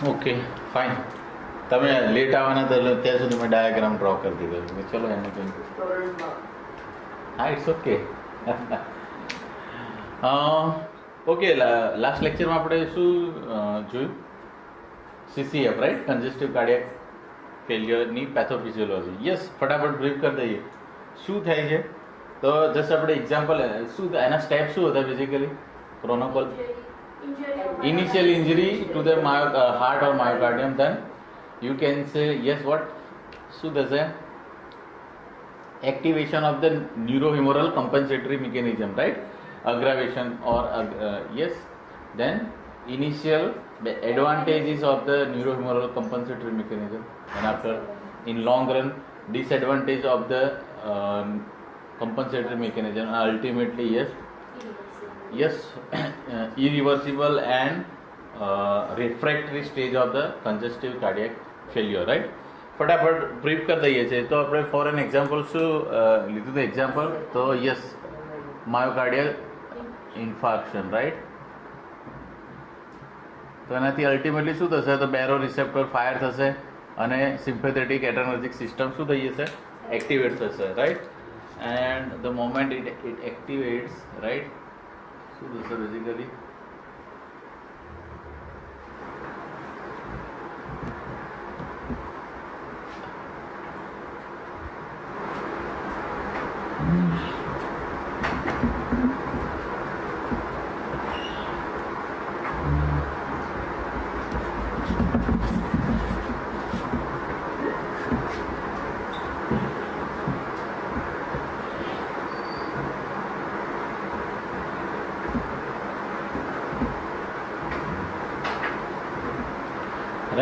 Okay fine. તમે late આવવાના તો ત્યાં સુધી મેં ડાયાગ્રામ ડ્રો કરી દીધો છે. ચલો એને કંઈ હા ઇટ્સ ઓકે. ઓકે, લાસ્ટ લેક્ચરમાં આપણે શું જોયું? CCF રાઈટ, કન્જેસ્ટિવ કાર્ડિયક ફેલિયરની પેથોફિઝિયોલોજી. યસ, ફટાફટ બ્રીફ કરી દઈએ શું થાય છે. તો જસ્ટ આપણે એક્ઝામ્પલ શું એના સ્ટેપ શું હતા basically પ્રોનોકોલ? Initial injury to the heart or myocardium, then you can say yes what? શું થશે? Activation of the neurohumoral compensatory mechanism, right? Aggravation or yes. Then initial the advantages of the neurohumoral compensatory mechanism, and after in long run disadvantage of the compensatory mechanism, and ultimately yes irreversible and refractory stage of the congestive cardiac failure, right? ફટાફટ brief કરી દઈએ છીએ. તો આપણે four an example શું લીધું હતું example? તો યસ, માયોકાર્ડિયલ ઇન્ફાર્ક્શન, રાઈટ? તો એનાથી અલ્ટિમેટલી શું થશે? તો બેરો રિસેપ્ટર ફાયર થશે અને સિમ્પેથેટિક એડર્નર્જિક સિસ્ટમ શું થઈ જશે? એક્ટિવેટ થશે, right? And the moment it activates, right, શું થશે બેઝિકલી?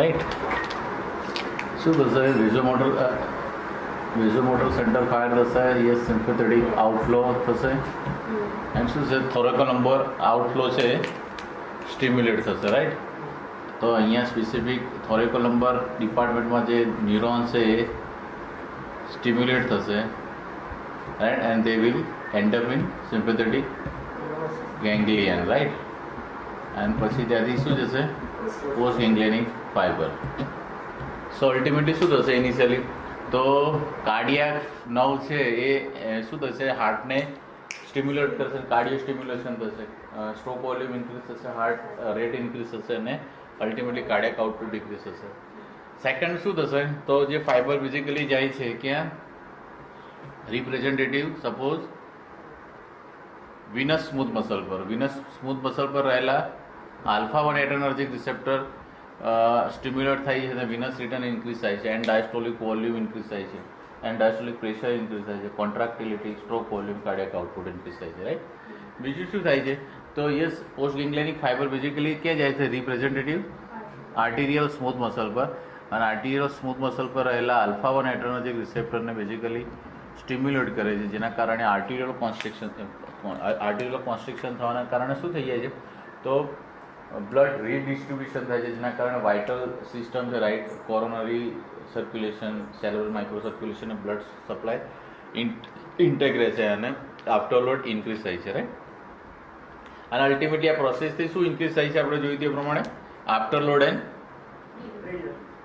રાઈટ, શું થશે? વેઝોમોટર સેન્ટર ફાયર થશે. યસ, સિમ્પેથેટિક આઉટફ્લો થશે. એન્ડ શું છે? થોરેકોલમ્બર આઉટફ્લો છે સ્ટિમ્યુલેટ થશે, રાઈટ? તો અહીંયા સ્પેસિફિક થોરેકોલમ્બર ડિપાર્ટમેન્ટમાં જે ન્યુરોન્સ છે એ સ્ટિમ્યુલેટ થશે, right? And they will end up in sympathetic ganglion, right? And પછી ત્યાંથી શું જશે? Post ganglionic fibre. So ultimately શું થશે? ઇનિશિયલી તો કાર્ડિયાક નર્વ છે એ શું થશે? હાર્ટને સ્ટિમ્યુલેટ કરશે, કાર્ડિયો સ્ટિમ્યુલેશન થશે, સ્ટ્રોક વોલ્યુમ ઇન્ક્રીઝ થશે, હાર્ટ રેટ ઇન્ક્રીઝ થશે અને અલ્ટિમેટલી કાર્ડિયાક આઉટપુટ ડિક્રીઝ થશે. સેકન્ડ શું થશે? તો જે ફાઈબર બેઝિકલી જાય છે ક્યાં? Representative suppose Venus smooth muscle પર. વિનસ સ્મૂથ મસલ પર રહેલા આલ્ફા 1 એડર્નર્જિક રિસેપ્ટર સ્ટિમ્યુલેટ થાય છે અને વિનસ રિટર્ન ઇન્ક્રીઝ થાય છે, એન્ડ ડાયસ્ટોલિક વોલ્યુમ ઇન્ક્રીઝ થાય છે, એન્ડ ડાયસ્ટોલિક પ્રેશર ઇન્ક્રીઝ થાય છે, contractility, stroke volume, cardiac output increase થાય છે, રાઈટ? બીજું શું થાય છે? તો yes, post ganglionic fibre basically ક્યાં જાય છે? રિપ્રેઝેન્ટેટિવ આર્ટિરિયલ સ્મૂથ મસલ પર, અને આર્ટિરિયલ સ્મૂથ મસલ પર રહેલા આલ્ફા 1 એડર્નર્જિક રિસેપ્ટરને બેઝિકલી સ્ટિમ્યુલેટ કરે છે, જેના કારણે આર્ટિરિયલ કોન્સ્ટ્રિક્શન થવાના કારણે શું થઈ જાય છે? તો બ્લડ રીડિસ્ટ્રીબ્યુશન થાય છે, જેના કારણે વાઇટલ સિસ્ટમ છે, right? Coronary circulation, cerebral micro circulation, blood supply integrate છે અને આફ્ટરલોડ ઇન્ક્રીઝ થાય છે, રાઈટ? અને અલ્ટિમેટલી આ પ્રોસેસથી શું ઇન્ક્રીઝ થાય છે? આપણે જોયું તે પ્રમાણે afterload and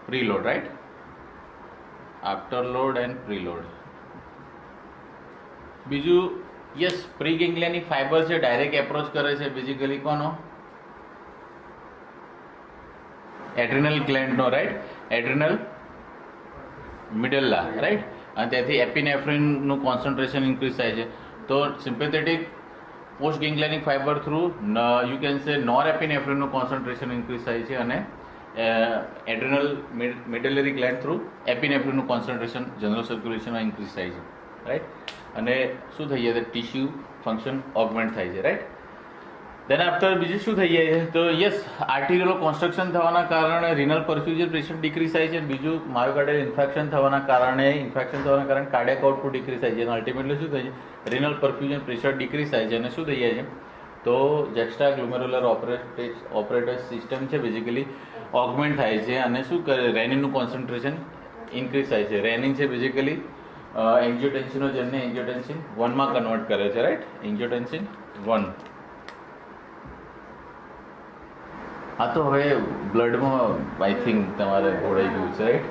preload, right? Afterload and preload. બીજું યસ, પ્રી ગેંગ્લિયનિક ફાઈબર છે ડાયરેક્ટ એપ્રોચ કરે છે બેઝિકલી કોનો? એડ્રિનલ ગ્લેન્ડનો, રાઈટ? Adrenal medulla, right? અને ત્યાંથી એપિનેફ્રિનનું કોન્સન્ટ્રેશન ઇન્ક્રીઝ થાય છે. તો sympathetic post ganglionic fibre through you can say nor એપિનેફ્રિનનું કોન્સન્ટ્રેશન ઇન્ક્રીઝ થાય છે, અને એડ્રિનલ મિડલરી ગ્લેન્ડ થ્રુ એપિનેફ્રિનનું કોન્સન્ટ્રેશન જનરલ સર્ક્યુલેશનમાં ઇન્ક્રીઝ થાય છે, રાઈટ? અને શું થઈ જાય? ટિશ્યુ ફંક્શન ઓગમેન્ટ થાય છે, રાઈટ? દેન આફ્ટર બીજું શું થઈ જાય છે? તો યસ, આર્ટિરિયલ કોન્સ્ટ્રક્શન થવાના કારણે રિનલ પરફ્યુઝન પ્રેશર ડિક્રીઝ થાય છે. બીજું માયોકાર્ડિયલ ઇન્ફેક્શન થવાના કારણે કાર્ડિયાક આઉટપુટ ડિક્રીઝ થાય છે, અને અલ્ટિમેટલી શું થાય છે? રિનલ પરફ્યુઝન પ્રેશર ડિક્રીઝ થાય છે, અને શું થઈ જાય છે? તો જેક્સ્ટ્રા ગ્લોમેરુલર ઓપરેટર સિસ્ટમ છે બેઝિકલી ઓગમેન્ટ થાય છે, અને શું કરે? રેનિનનું કોન્સન્ટ્રેશન ઇન્ક્રીઝ થાય છે. રેનિન છે બેઝિકલી એન્જિયોટેન્સિનોજનને એન્જિયોટેન્સિન 1 માં કન્વર્ટ કરે છે, રાઈટ? એન્જિયોટેન્સિન 1. હા તો હવે બ્લડમાં આઈ થિંક તમારે ઘોડાઈ ગયું છે રાઈટ.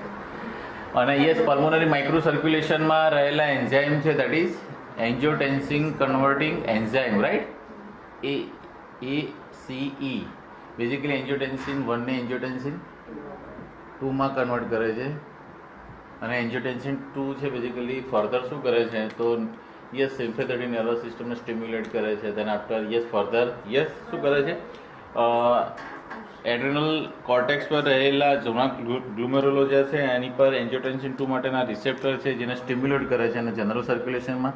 અને યસ પલ્મોનરી માઇક્રો સર્ક્યુલેશનમાં રહેલા એન્ઝાઇમ છે that is angiotensin converting enzyme right. ACE basically angiotensin 1 ને એન્જિયોટેન્સિન 2 માં કન્વર્ટ કરે છે. અને એન્જિયોટેન્સિન 2 છે બેઝિકલી ફર્ધર શું કરે છે તો યસ સિમ્પેથેટિક નર્વસ સિસ્ટમને સ્ટિમ્યુલેટ કરે છે. Then after yes further yes શું કરે છે એડ્રેનલ કોર્ટેક્સ પર રહેલા જૂના ગ્લુમેરુલોજા છે એની પર એન્જિયોટેન્સિન 2 માટેના રિસેપ્ટર છે જેને સ્ટિમ્યુલેટ કરે છે અને જનરલ સર્ક્યુલેશનમાં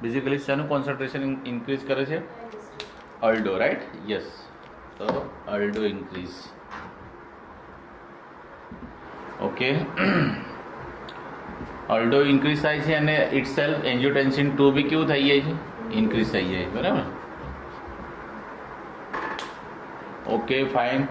બેઝિકલી શેનું કોન્સન્ટ્રેશન ઇન્ક્રીઝ કરે છે અલ્ડો રાઈટ. યસ તો અલ્ડો ઇન્ક્રીઝ ઓકે. અલ્ડો ઇન્ક્રીઝ થાય છે અને ઇટ સેલ્ફ એન્જિયોટેન્સિન 2 બી કેવું થઈ જાય છે ઇન્ક્રીઝ થઈ જાય બરાબર. Okay fine.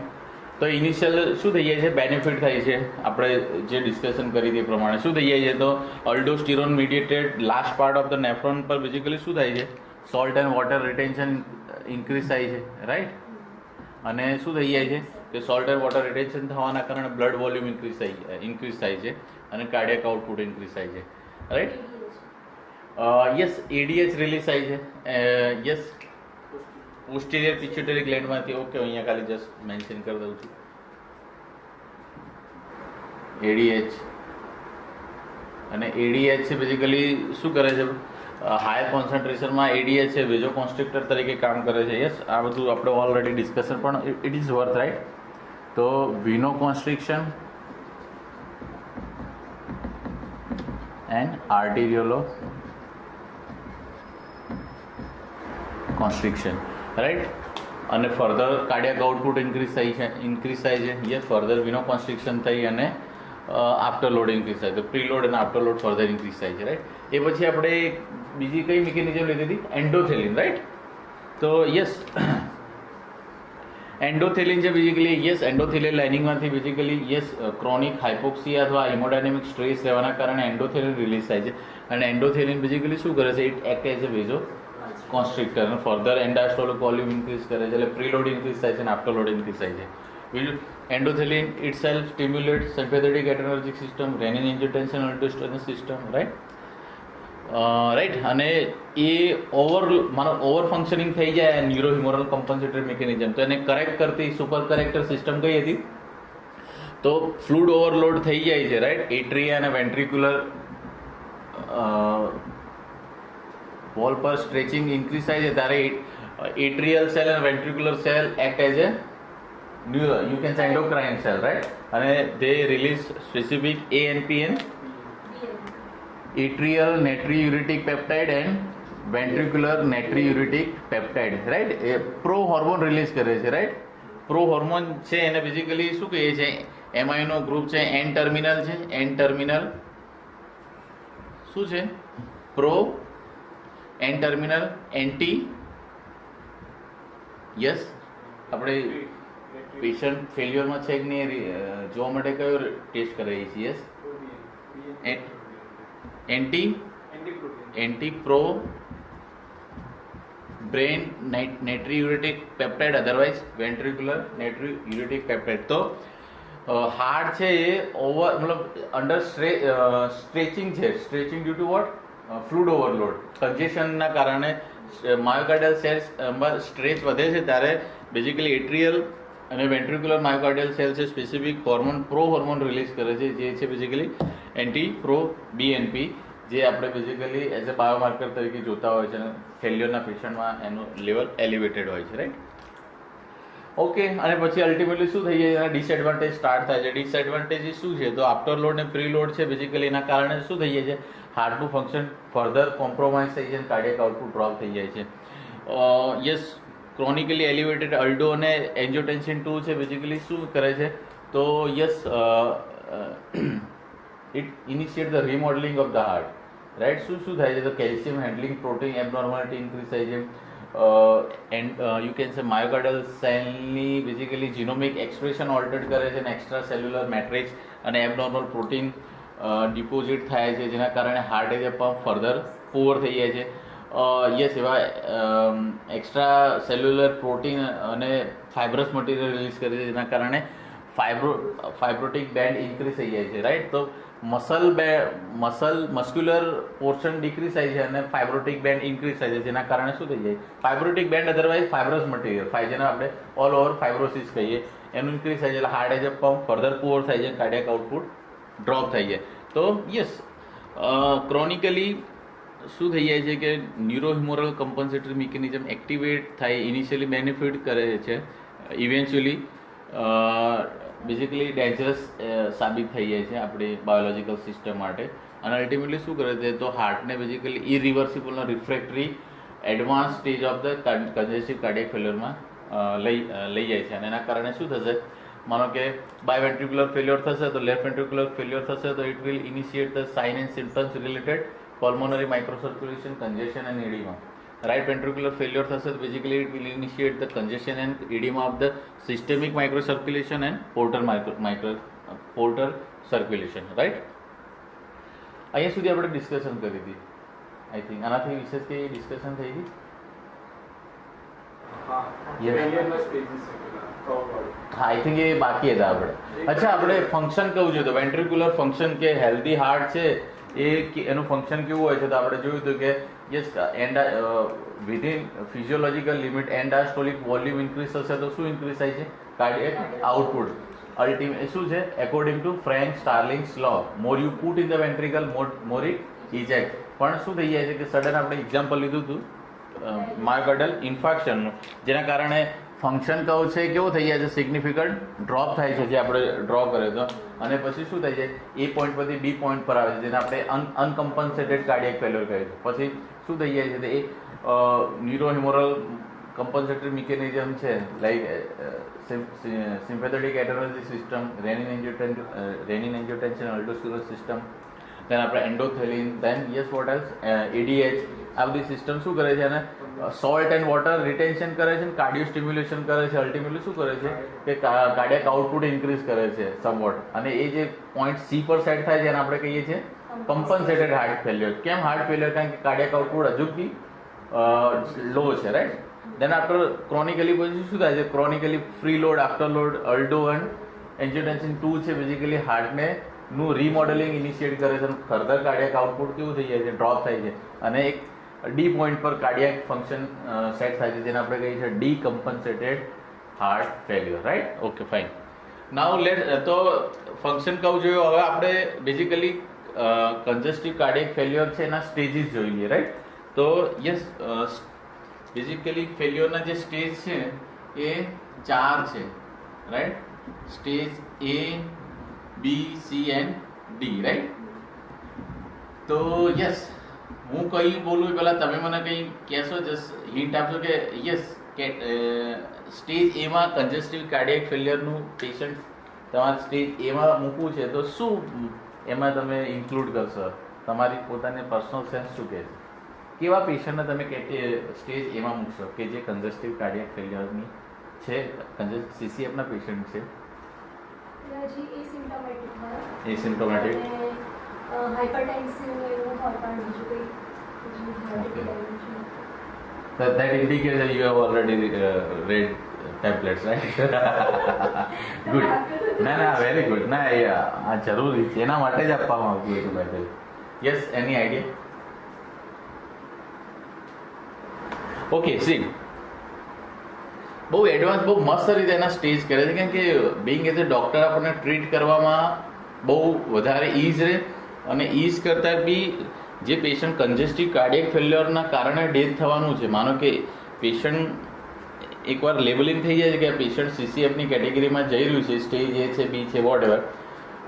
તો ઇનિશિયલ શું થઈ જાય છે બેનિફિટ થાય છે આપણે જે ડિસ્કશન કરી તે પ્રમાણે શું થઈ જાય છે તો અલ્ડોસ્ટિરોન મીડિયેટેડ last part of the nephron પર બેઝિકલી શું થાય છે salt and water retention increase થાય છે રાઈટ. અને શું થઈ જાય છે કે સોલ્ટ એન્ડ વોટર રિટેન્શન થવાના કારણે બ્લડ વોલ્યુમ ઇન્ક્રીઝ થાય છે અને કાર્ડિયાક આઉટપુટ ઇન્ક્રીઝ થાય છે રાઈટ. યસ ADH રિલીઝ થાય છે યસ પોસ્ટિરિયર પિચ્યુટરી ગ્લેન્ડમાંથી. ઓકે અહીંયા ખાલી જસ્ટ મેન્શન કરી દઉં છું ADH. અને ADH છે બેઝિકલી શું કરે છે હાયર કોન્સન્ટ્રેશનમાં ADH છે વેઝો કોન્સ્ટ્રિક્ટર તરીકે કામ કરે છે. યસ આ બધું આપણે ઓલરેડી ડિસ્કશન પણ ઇટ ઇઝ વર્થ રાઈટ. તો વિનો કોન્સ્ટ્રિક્શન એન્ડ આર્ટેરિયોલો કોન્સ્ટ્રિક્શન રાઈટ. અને ફર્ધર કાર્ડિયાક આઉટપુટ ઇન્ક્રીઝ થાય છે યસ ફર્ધર વિનો કોન્સ્ટ્રિક્શન થઈ અને આફ્ટર લોડ ઇન્ક્રીઝ થાય તો પ્રીલોડ અને આફ્ટર લોડ ફર્ધર ઇન્ક્રીઝ થાય છે રાઈટ. એ પછી આપણે બીજી કઈ મિકેનિઝમ લીધી હતી એન્ડોથેલિન રાઈટ. તો યસ એન્ડોથેલિન છે બેઝિકલી યસ એન્ડોથેલિયલ લાઇનિંગમાંથી બેઝિકલી યસ ક્રોનિક હાઇપોક્સિયા અથવા હિમોડાયનેમિક સ્ટ્રેસ રહેવાના કારણે એન્ડોથેલિન રિલીઝ થાય છે. અને એન્ડોથેલિન બેઝિકલી શું કરે છે ઇટ એક્ટ એઝ અ વેઝો કોન્સ્ટ્રિક્ટર અને ફર્ધર એન્ડાસ્ટોલિક વોલ્યુમ ઇન્ક્રીઝ કરે છે એટલે પ્રીલોડ ઇન્ક્રીઝ થાય છે અને આફ્ટર લોડ ઇન્ક્રીઝ થાય છે. બીજું endothelin it self stimulate sympathetic adrenergic system renin angiotensin aldosterone system right. Right. અને એ ઓવર ફંક્શનિંગ થઈ જાય ન્યુરોહિમોરલ કમ્પન્સેટરી મિકેનિઝમ તો એને કરેક્ટ કરતી સુપર કરેક્ટર સિસ્ટમ કઈ હતી તો ફ્લુડ ઓવરલોડ થઈ જાય છે રાઈટ. એટ્રિયા અને વેન્ટ્રિક્યુલર વોલ પર સ્ટ્રેચિંગ ઇન્ક્રીઝ થાય છે ત્યારે એટ્રિયલ સેલ અને ventricular cell act as a you can say endocrine cell right. અને they release specific ANPN atrial natriuretic peptide and ventricular natriuretic peptide right. A pro hormone release કરે છે right. Pro hormone છે એને basically શું કહીએ છીએ amino group છે N terminal છે એન ટર્મિનલ શું છે pro N terminal NT yes આપણે પેશન્ટ ફેલ્યોરમાં છે કે નહીં જોવા માટે કયો ટેસ્ટ કરાવીએ છીએ yes NT pro brain natriuretic peptide otherwise ventricular natriuretic peptide. તો હાર્ટ છે એ ઓવર મતલબ અંડર સ્ટ્રેચિંગ છે stretching due to what fluid overload કન્જેશનના કારણે માયોકાર્ડિયલ સેલ્સ સ્ટ્રેચ વધે છે ત્યારે બેઝિકલી એટ્રિયલ અને વેન્ટ્રિક્યુલર માયોકાર્ડિયલ સેલ છે specific hormone pro hormone release કરે છે જે છે બેઝિકલી એન્ટી પ્રો BNP જે આપણે બેઝિકલી એઝ અ બાયોમાર્કર તરીકે જોતા હોય છે અને ફેલ્યોરના પેશન્ટમાં એનું લેવલ એલિવેટેડ હોય છે રાઈટ. ઓકે. અને પછી અલ્ટિમેટલી શું થઈ જાય એના ડિસએડવાન્ટેજ સ્ટાર્ટ થાય છે. ડિસએડવાન્ટેજીસ શું છે તો આફ્ટર લોડ ને પ્રી લોડ છે બેઝિકલી એના કારણે શું થઈ જાય છે હાર્ટનું ફંક્શન ફર્ધર કોમ્પ્રોમાઇઝ થઈ જાય કાર્ડિયાક આઉટપુટ ડ્રોપ થઈ જાય છે. યસ ક્રોનિકલી એલિવેટેડ અલ્ડો અને એન્જિયોટેન્સિન 2 છે બેઝિકલી શું કરે છે તો yes it initiate the remodelling of the heart right. શું થાય છે તો calcium handling protein abnormality increase થાય છે એન્ડ યુ કેન સે માયોકાર્ડિયલ સેલની બેઝિકલી જીનોમિક એક્સપ્રેશન ઓલ્ટર્ડ કરે છે અને એક્સ્ટ્રા સેલ્યુલર મેટ્રિક્સ અને એબનોર્મલ પ્રોટીન ડિપોઝિટ થાય છે જેના કારણે heart as a pump further poor થઈ જાય છે. યસ, એવા એક્સ્ટ્રા સેલ્યુલર પ્રોટીન અને ફાઇબ્રસ મટીરિયલ રિલીઝ કરે છે, જેના કારણે ફાઇબ્રોટિક બેન્ડ ઇન્ક્રીઝ થઈ જાય છે, રાઈટ. તો મસ્ક્યુલર પોર્શન ડિક્રીઝ થાય છે અને ફાઇબ્રોટિક બેન્ડ ઇન્ક્રીઝ થાય છે, જેના કારણે શું થઈ જાય, ફાઇબ્રોટિક બેન્ડ અધરવાઇઝ ફાઇબ્રસ મટીરિયલ જેને આપણે ઓલ ઓવર ફાઇબ્રોસિસ કહીએ, એનું ઇન્ક્રીઝ થાય છે, એટલે હાર્ટ એજ અ પમ્પ ફર્ધર પુઅર થાય છે, કાર્ડિયાક આઉટપુટ ડ્રોપ થાય છે. તો યસ, ક્રોનિકલી શું થઈ જાય છે કે ન્યુરોહિમોરલ કમ્પન્સેટરી મિકેનિઝમ એક્ટિવેટ થાય, ઇનિશિયલી બેનિફિટ કરે છે, ઇવેન્ચ્યુઅલી બેઝિકલી ડેન્જરસ સાબિત થઈ જાય છે આપણી બાયોલોજીકલ સિસ્ટમ માટે, અને અલ્ટિમેટલી શું કરે છે તો હાર્ટને basically irreversible refractory advance stage of the congestive cardiac ફેલ્યોરમાં લઈ જાય છે. અને એના કારણે શું થશે, માનો કે બાયવેન્ટ્રિક્યુલર ફેલ્યોર થશે તો લેફ્ટ વેન્ટ્રિક્યુલર ફેલ્યોર થશે તો it will initiate the sign and symptoms related pulmonary microcirculation, congestion and edema. Right ventricular failure થશે તો basically it will initiate the congestion and edema of the systemic microcirculation and portal circulation, right. અહીંયા સુધી આપણે discussion કરી હતી. I think આનાથી વિશેષ કઈ ડિસ્કશન થઈ હતી? હા, આઈ થિંક એ બાકી હતા આપણે. અચ્છા, આપણે ફંક્શન કહું છું તો વેન્ટ્રિક્યુલર ફંક્શન કે હેલ્ધી હાર્ટ છે એનું ફંક્શન કેવું હોય છે તો આપણે જોયું હતું કે yes, within physiological limit end diastolic volume increase થશે તો શું ઇન્ક્રીઝ થાય છે, કાર્ડિયાક આઉટપુટ. અલ્ટિમેટ શું છે, according to Frank Starling's law, more you put in the ventricle more it eject. પણ શું થઈ જાય છે કે સડન આપણે એક્ઝામ્પલ લીધું હતું માયોકાર્ડિયલ ઇન્ફાર્ક્શનનું, જેના કારણે ફંક્શન કહું છે કેવો થઈ જાય છે, સિગ્નિફિકન્ટ ડ્રોપ થાય છે, જે આપણે ડ્રો કર્યો હતો, અને પછી શું થાય છે, એ પોઈન્ટ પરથી બી પોઈન્ટ પર આવે છે, જેને આપણે અનકમ્પન્સેટેડ કાર્ડિયાક ફેલ્યોર કહે છે. પછી શું થઈ જાય છે, એ ન્યુરોહિમોરલ કમ્પન્સેટરી મિકેનિઝમ છે, like sympathetic એડરેનર્જી system, renin angiotensin aldosterone system, દેન આપણે એન્ડોથેલિન, દેન યસ વોટ એલ્સ, એડીએચ, આ બધી સિસ્ટમ શું કરે છે, અને સોલ્ટ એન્ડ વોટર રિટેન્શન કરે છે, કાર્ડિયો સ્ટિમ્યુલેશન કરે છે, અલ્ટિમેટલી શું કરે છે કે કાર્ડિયાક આઉટપુટ ઇન્ક્રીઝ કરે છે સમવોટ, અને એ જે પોઈન્ટ સી પર સેટ થાય છે એને આપણે કહીએ છીએ કમ્પન્સેટેડ હાર્ટ ફેલ્યોર. કેમ હાર્ટ ફેલ્યોર? કારણ કે કાર્ડિયાક આઉટપુટ હજુ બી લો છે, રાઈટ. દેન આફ્ટર ક્રોનિકલી પછી શું થાય છે, chronically preload, afterload, aldo and angiotensin 2 છે, બેઝિકલી હાર્ટને નું રીમોડેલિંગ ઇનિશિએટ કરે છે, ફર્ધર કાર્ડિયાક આઉટપુટ કેવું થઈ જાય છે, ડ્રોપ થાય છે, અને એક ડી પોઈન્ટ પર કાર્ડિયાક ફંક્શન સેટ થાય છે, જેને આપણે કહીએ છીએ decompensated heart failure, right. Okay, fine. Now તો ફંક્શન કહું જોયું. હવે આપણે બેઝિકલી કન્જેસ્ટિવ કાર્ડિયાક ફેલ્યોર છે એના સ્ટેજીસ જોઈ લઈએ, રાઈટ. તો યસ, બેઝિકલી ફેલ્યોરના જે સ્ટેજ છે એ 4 છે, right. Stage A, B, C and D, right. તો યસ, હું કઈ બોલું પહેલા તમે મને કઈ કહેશો, જસ્ટ હિન્ટ આપશો કે યસ, કે સ્ટેજ A માં કન્જેસ્ટિવ કાર્ડિયાક ફેલ્યોરનું પેશન્ટ તમારે સ્ટેજ A માં મૂકવું છે તો શું એમાં તમે ઇન્ક્લુડ કરશો? તમારી પોતાની પર્સનલ સેન્સ શું કહે છે? કેવા પેશન્ટને તમે સ્ટેજ A માં મૂકશો કે જે કન્જેસ્ટિવ કાર્ડિયાક ફેલ્યોરની છે, CCFના પેશન્ટ છે, એસિમ્પ્ટોમેટિક, hypertensive એવું હોય પણ બીજું કંઈ that indicates that you have already read pamphlets, right? Good. ના, વેરી ગુડ. ના, એ આ જરૂરી છે, એના માટે જ આપવામાં આવતું હતું પેમ્પલેટ. યસ, એની આઈડિયા? ઓકે, સી, બહુ એડવાન્સ, બહુ મસ્ત રીતે એના સ્ટેજ કરે છે, કેમ કે બિંગ એઝ અ ડોક્ટર આપણને ટ્રીટ કરવામાં બહુ વધારે ઇઝ રહે, અને ઇઝ કરતાં બી જે પેશન્ટ કન્જેસ્ટિવ કાર્ડિયાક ફેલ્યોરના કારણે ડેથ થવાનું છે, માનો કે પેશન્ટ એકવાર લેબલિંગ થઈ જાય છે કે આ પેશન્ટ CCFની કેટેગરીમાં જઈ રહ્યું છે, સ્ટેજ A છે, B છે, વોટ એવર,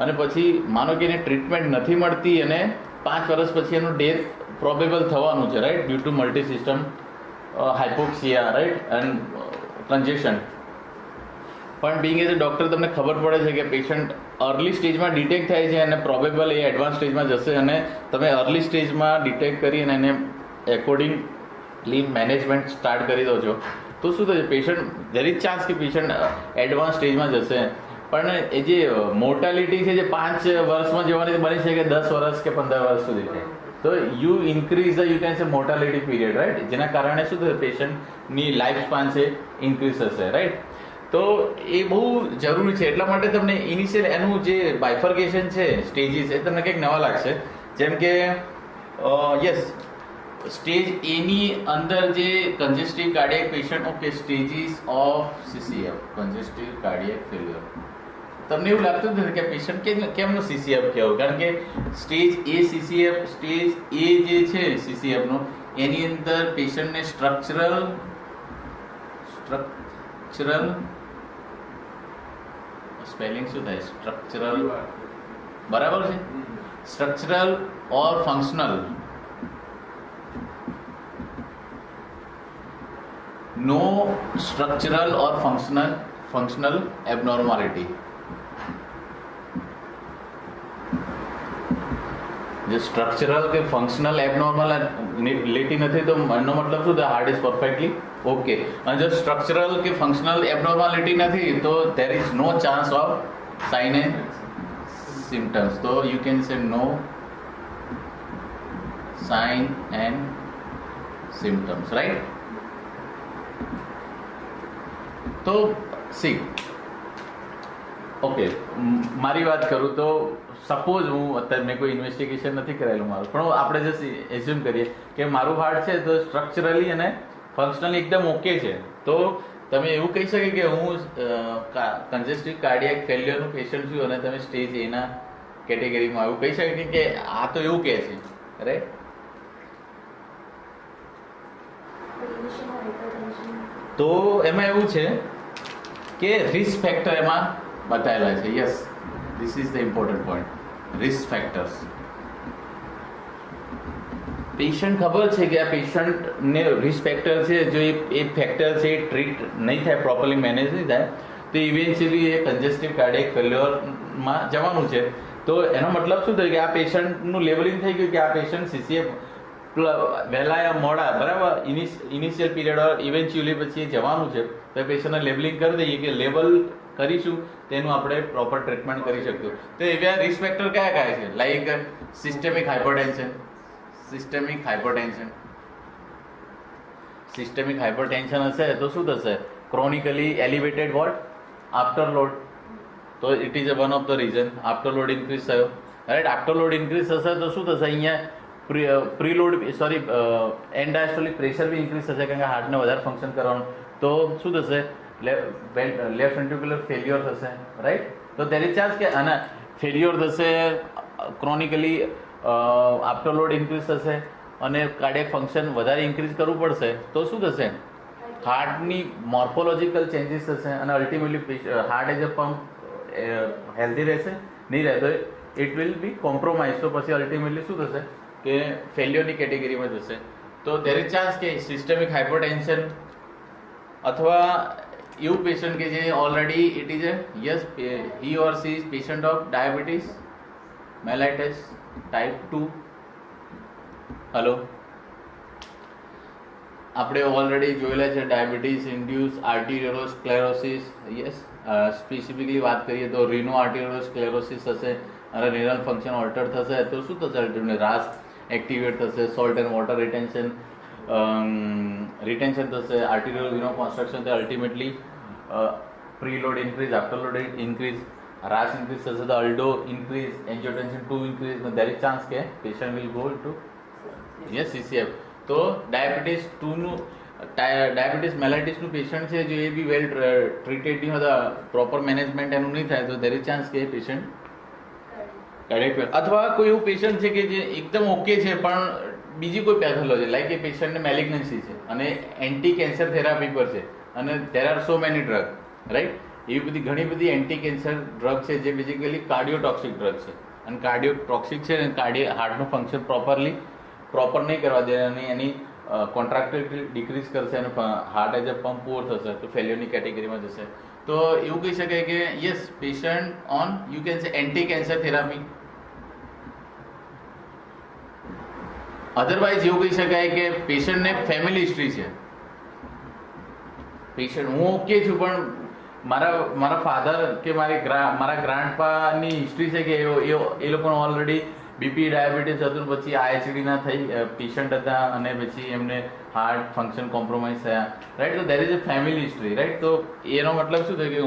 અને પછી માનો કે એને ટ્રીટમેન્ટ નથી મળતી અને 5 વર્ષ પછી એનું ડેથ પ્રોબેબલ થવાનું છે, right, due to multi system hypoxia, right, and congestion. પણ બિંગ એઝ અ ડૉક્ટર તમને ખબર પડે છે કે પેશન્ટ અર્લી સ્ટેજમાં ડિટેક્ટ થાય છે અને પ્રોબેબલ એ એડવાન્સ સ્ટેજમાં જશે, અને તમે અર્લી સ્ટેજમાં ડિટેક્ટ કરી અને એને એકોર્ડિંગલી મેનેજમેન્ટ સ્ટાર્ટ કરી દો છો તો શું થશે, પેશન્ટ દેર ઇઝ ચાન્સ કે પેશન્ટ એડવાન્સ સ્ટેજમાં જશે, પણ એ જે મોર્ટાલિટી છે જે 5 વર્ષમાં જવાની બની છે કે 10 વર્ષ કે 15 વર્ષ સુધી છે, તો you increase the you can સે મોર્ટાલિટી પીરિયડ, રાઈટ, જેના કારણે શું થશે, પેશન્ટની લાઈફ સ્પાન છે ઇન્ક્રીઝ થશે, રાઈટ. તો એ બહુ જરૂરી છે. એટલા માટે તમને ઇનિશિયલ એનું જે બાયફર્કેશન છે સ્ટેજીસ, એ તમને કંઈક નવા લાગશે. જેમ કે યસ, સ્ટેજ એ ની અંદર જે congestive cardiac patient, okay, stages of CCF, congestive cardiac failure. તમને એવું લાગતું જ નથી કે પેશન્ટ કેમનો સીસીએફ કહેવું, કારણ કે સ્ટેજ એ સીસીએફ, સ્ટેજ એ જે છે સીસીએફ નો, એની અંદર પેશન્ટને સ્ટ્રક્ચરલ સ્પેલિંગ શું થાય, સ્ટ્રક્ચરલ, બરાબર છે, સ્ટ્રક્ચરલ ઓર ફંક્શનલ, નો સ્ટ્રક્ચરલ ઓર ફંક્શનલ એબનોર્માલિટી. જે સ્ટ્રક્ચરલ કે ફંક્શનલ એબનોર્માલિટી નથી તો એનો મતલબ શું થાય, હાર્ટ ઇઝ પરફેક્ટલી ઓકે. અને જો સ્ટ્રક્ચરલ કે ફંક્શનલ એબનોર્માલિટી નથી તો there is no chance of sign and symptoms. તો you can say no sign and symptoms, right. તો સી, ઓકે, મારી વાત કરું તો સપોઝ હું અત્યારે મેં કોઈ ઇન્વેસ્ટિગેશન નથી કરેલું મારું, પણ આપણે જસ્ટ એઝ્યુમ કરીએ કે મારું હાર્ટ છે તો સ્ટ્રક્ચરલી અને ફંક્શનલી એકદમ ઓકે છે, તો તમે એવું કહી શકે કે હું કન્જેસ્ટિવ કાર્ડિયક ફેલ્યોરનું પેશન્ટ છું અને તમે સ્ટેજ એના કેટેગરીમાં એવું કહી શકે કે આ તો એવું કહે છે, રાઈટ. તો એમાં એવું છે કે રિસ્ક ફેક્ટર એમાં બતાવેલા છે. Yes, this is the important point, risk factors. Patient ખબર છે કે આ પેશન્ટને રિસ્ક ફેક્ટર છે, જો એ ફેક્ટર છે એ ટ્રીટ નહીં થાય, પ્રોપરલી મેનેજ નહીં થાય, તો ઇવેન્ચ્યુઅલી એ કન્જેસ્ટિવ કાર્ડિયક ફેલ્યોરમાં જવાનું છે. તો એનો મતલબ શું થયું કે આ પેશન્ટનું લેવલિંગ થઈ ગયું કે આ પેશન્ટ સીસીએફ વહેલા યા મોડા, બરાબર, ઇનિશિયલ પીરિયડ ઇવેન્ચ્યુઅલી પછી જવાનું છે, તો એ પેશન્ટને લેબલિંગ કરી દઈએ કે લેબલ કરીશું તેનું આપણે પ્રોપર ટ્રીટમેન્ટ કરી શકીશું. તો એવા રિસ્ક ફેક્ટર કયા કયા છે, like systemic hypertension. Systemic hypertension હશે તો શું થશે, chronically elevated what, afterload. તો it is one of the reason. After load increase થયો, રાઈટ. આફ્ટર લોડ ઇન્ક્રીઝ થશે તો શું થશે, અહીંયા preload and diastolic pressure be increase થશે, કારણ કે હાર્ટને વધારે ફંક્શન કરવાનું. તો શું થશે, લેફ્ટ વેન્ટ્રિક્યુલર ફેલ્યોર થશે, રાઈટ. તો ધેર ઇઝ ચાન્સ કે આના ફેલ્યોર થશે, ક્રોનિકલી આફ્ટર લોડ ઇન્ક્રીઝ થશે અને કાર્ડિયક ફંક્શન વધારે ઇન્ક્રીઝ કરવું પડશે, તો શું થશે, હાર્ટની મોર્ફોલોજીકલ ચેન્જીસ થશે અને ultimately heart as a pump healthy રહેશે નહીં રહે તો ઇટ વિલ બી કોમ્પ્રોમાઇઝ. તો પછી અલ્ટિમેટલી શું થશે કે ફેલ્યોરની કેટેગરીમાં જશે. તો ધેર ઇઝ ચાન્સ કે સિસ્ટેમિક હાઇપરટેન્શન અથવા એવું પેશન્ટ કે જે already it is a yes he or she is patient of diabetes mellitus type 2. Hello, આપણે ઓલરેડી જોયેલા છે diabetes induced arteriosclerosis. Yes, specifically વાત કરીએ તો રીનો આર્ટિરિયોસ્ક્લેરોસિસ હશે અને રિનલ ફંક્શન ઓલ્ટર થશે તો શું થશે, અલ્ટિમેટલી રાસ એક્ટિવેટ થશે, સોલ્ટ એન્ડ વોટર રિટેન્શન થશે, આર્ટિરિયલ વિનો કોન્સ્ટ્રક્શન થશે, ultimately preload increase, after load increase, RAS increase થશે તો aldo increase, angiotensin 2 increase, there is chance કે patient will go to yes CCF. તો diabetes મેલાઇટિસનું patient છે જો એ બી વેલ ટ્રીટેડ નહીં હોતા, પ્રોપર મેનેજમેન્ટ એનું નહીં થાય તો ધેર ઇઝ ચાન્સ કે પેશન્ટ કાર્ડિયક. અથવા કોઈ એવું પેશન્ટ છે કે જે એકદમ ઓકે છે પણ બીજી કોઈ પેથોલોજી લાઈક એ પેશન્ટને મેલિગ્નન્સી છે અને એન્ટી કેન્સર થેરાપી પર છે અને there are so many drug, right. એવી બધી ઘણી બધી એન્ટી કેન્સર ડ્રગ છે જે બેઝિકલી કાર્ડિયોટોક્સિક ડ્રગ છે અને કાર્ડિયોટોક્સિક છે અને હાર્ટનું ફંક્શન પ્રોપર નહીં કરવા દે અને એની કોન્ટ્રાક્ટિલિટી ડિક્રીઝ કરશે અને heart as a pump poor થશે તો ફેલ્યોરની કેટેગરીમાં જશે. તો એવું કહી શકાય કે yes patient on you can સે એન્ટી કેન્સર થેરાપી. અધરવાઇઝ એવું કહી શકાય કે પેશન્ટને ફેમિલી હિસ્ટ્રી છે, પેશન્ટ હું ઓકે છું પણ મારા ફાધર કે મારા ગ્રાન્ડપાની હિસ્ટ્રી છે કે એ લોકોને ઓલરેડી બીપી ડાયાબિટીસ હતું પછી આઈએચડી ના થઈ પેશન્ટ હતા અને પછી એમને હાર્ટ ફંક્શન કોમ્પ્રોમાઇઝ થયા, રાઈટ. તો there is a family history, right. તો એનો મતલબ શું થયું કે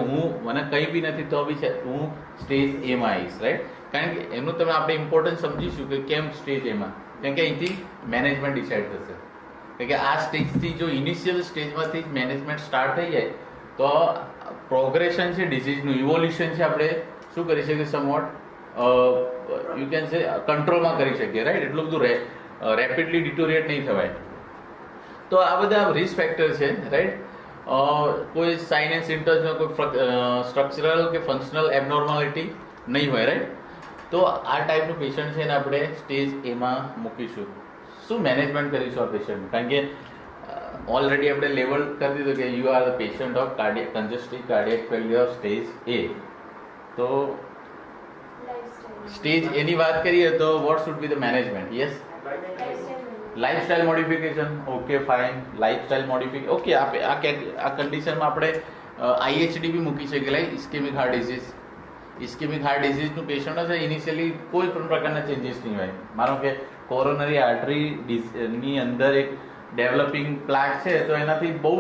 મને કંઈ બી નથી તો બી છે હું સ્ટેજ એમાં આવીશ, રાઈટ. કારણ કે એનું તમે આપણે ઇમ્પોર્ટન્સ સમજીશું કે કેમ સ્ટેજ એમાં, કેમ કે અહીંથી મેનેજમેન્ટ ડિસાઇડ થશે. કારણ કે આ સ્ટેજથી જો ઇનિશિયલ સ્ટેજમાંથી જ મેનેજમેન્ટ સ્ટાર્ટ થઈ જાય તો પ્રોગ્રેશન છે ડિઝીઝનું, ઇવોલ્યુશન છે, આપણે શું કરી શકીએ સમવોટ યુ કેન સે કંટ્રોલમાં કરી શકીએ, રાઈટ. એટલું બધું રેપિડલી ડિટોરિએટ નહીં થવાય. તો આ બધા રિસ્ક ફેક્ટર છે, રાઈટ. કોઈ સાઇન એન્ડ સિમ્ટમ્સમાં કોઈ સ્ટ્રક્ચરલ કે ફંક્શનલ એબનોર્માલિટી નહીં હોય, રાઈટ. તો આ ટાઈપનું પેશન્ટ છે ને આપણે સ્ટેજ એમાં મૂકીશું. શું મેનેજમેન્ટ કરીશું આ પેશન્ટ, કારણ કે ઓલરેડી આપણે લેવલ કરી દીધું કે you are the patient of cardiac congestive cardiac failure stage A. તો સ્ટેજ એની વાત કરીએ તો what should be the management? Yes, lifestyle modification. Okay, fine. Lifestyle modification, okay. આ કન્ડિશનમાં આપણે આઈએચડી બી મૂકી શકીએ, like ischemic heart disease. Ischemic heart ડિઝીઝનું પેશન્ટ હશે, ઇનિશિયલી કોઈ પણ પ્રકારના ચેન્જીસ નહીં હોય. માનો કે કોરોનરી આર્ટરી ની અંદર એક ડેવલપિંગ પ્લાક છે તો એનાથી બહુ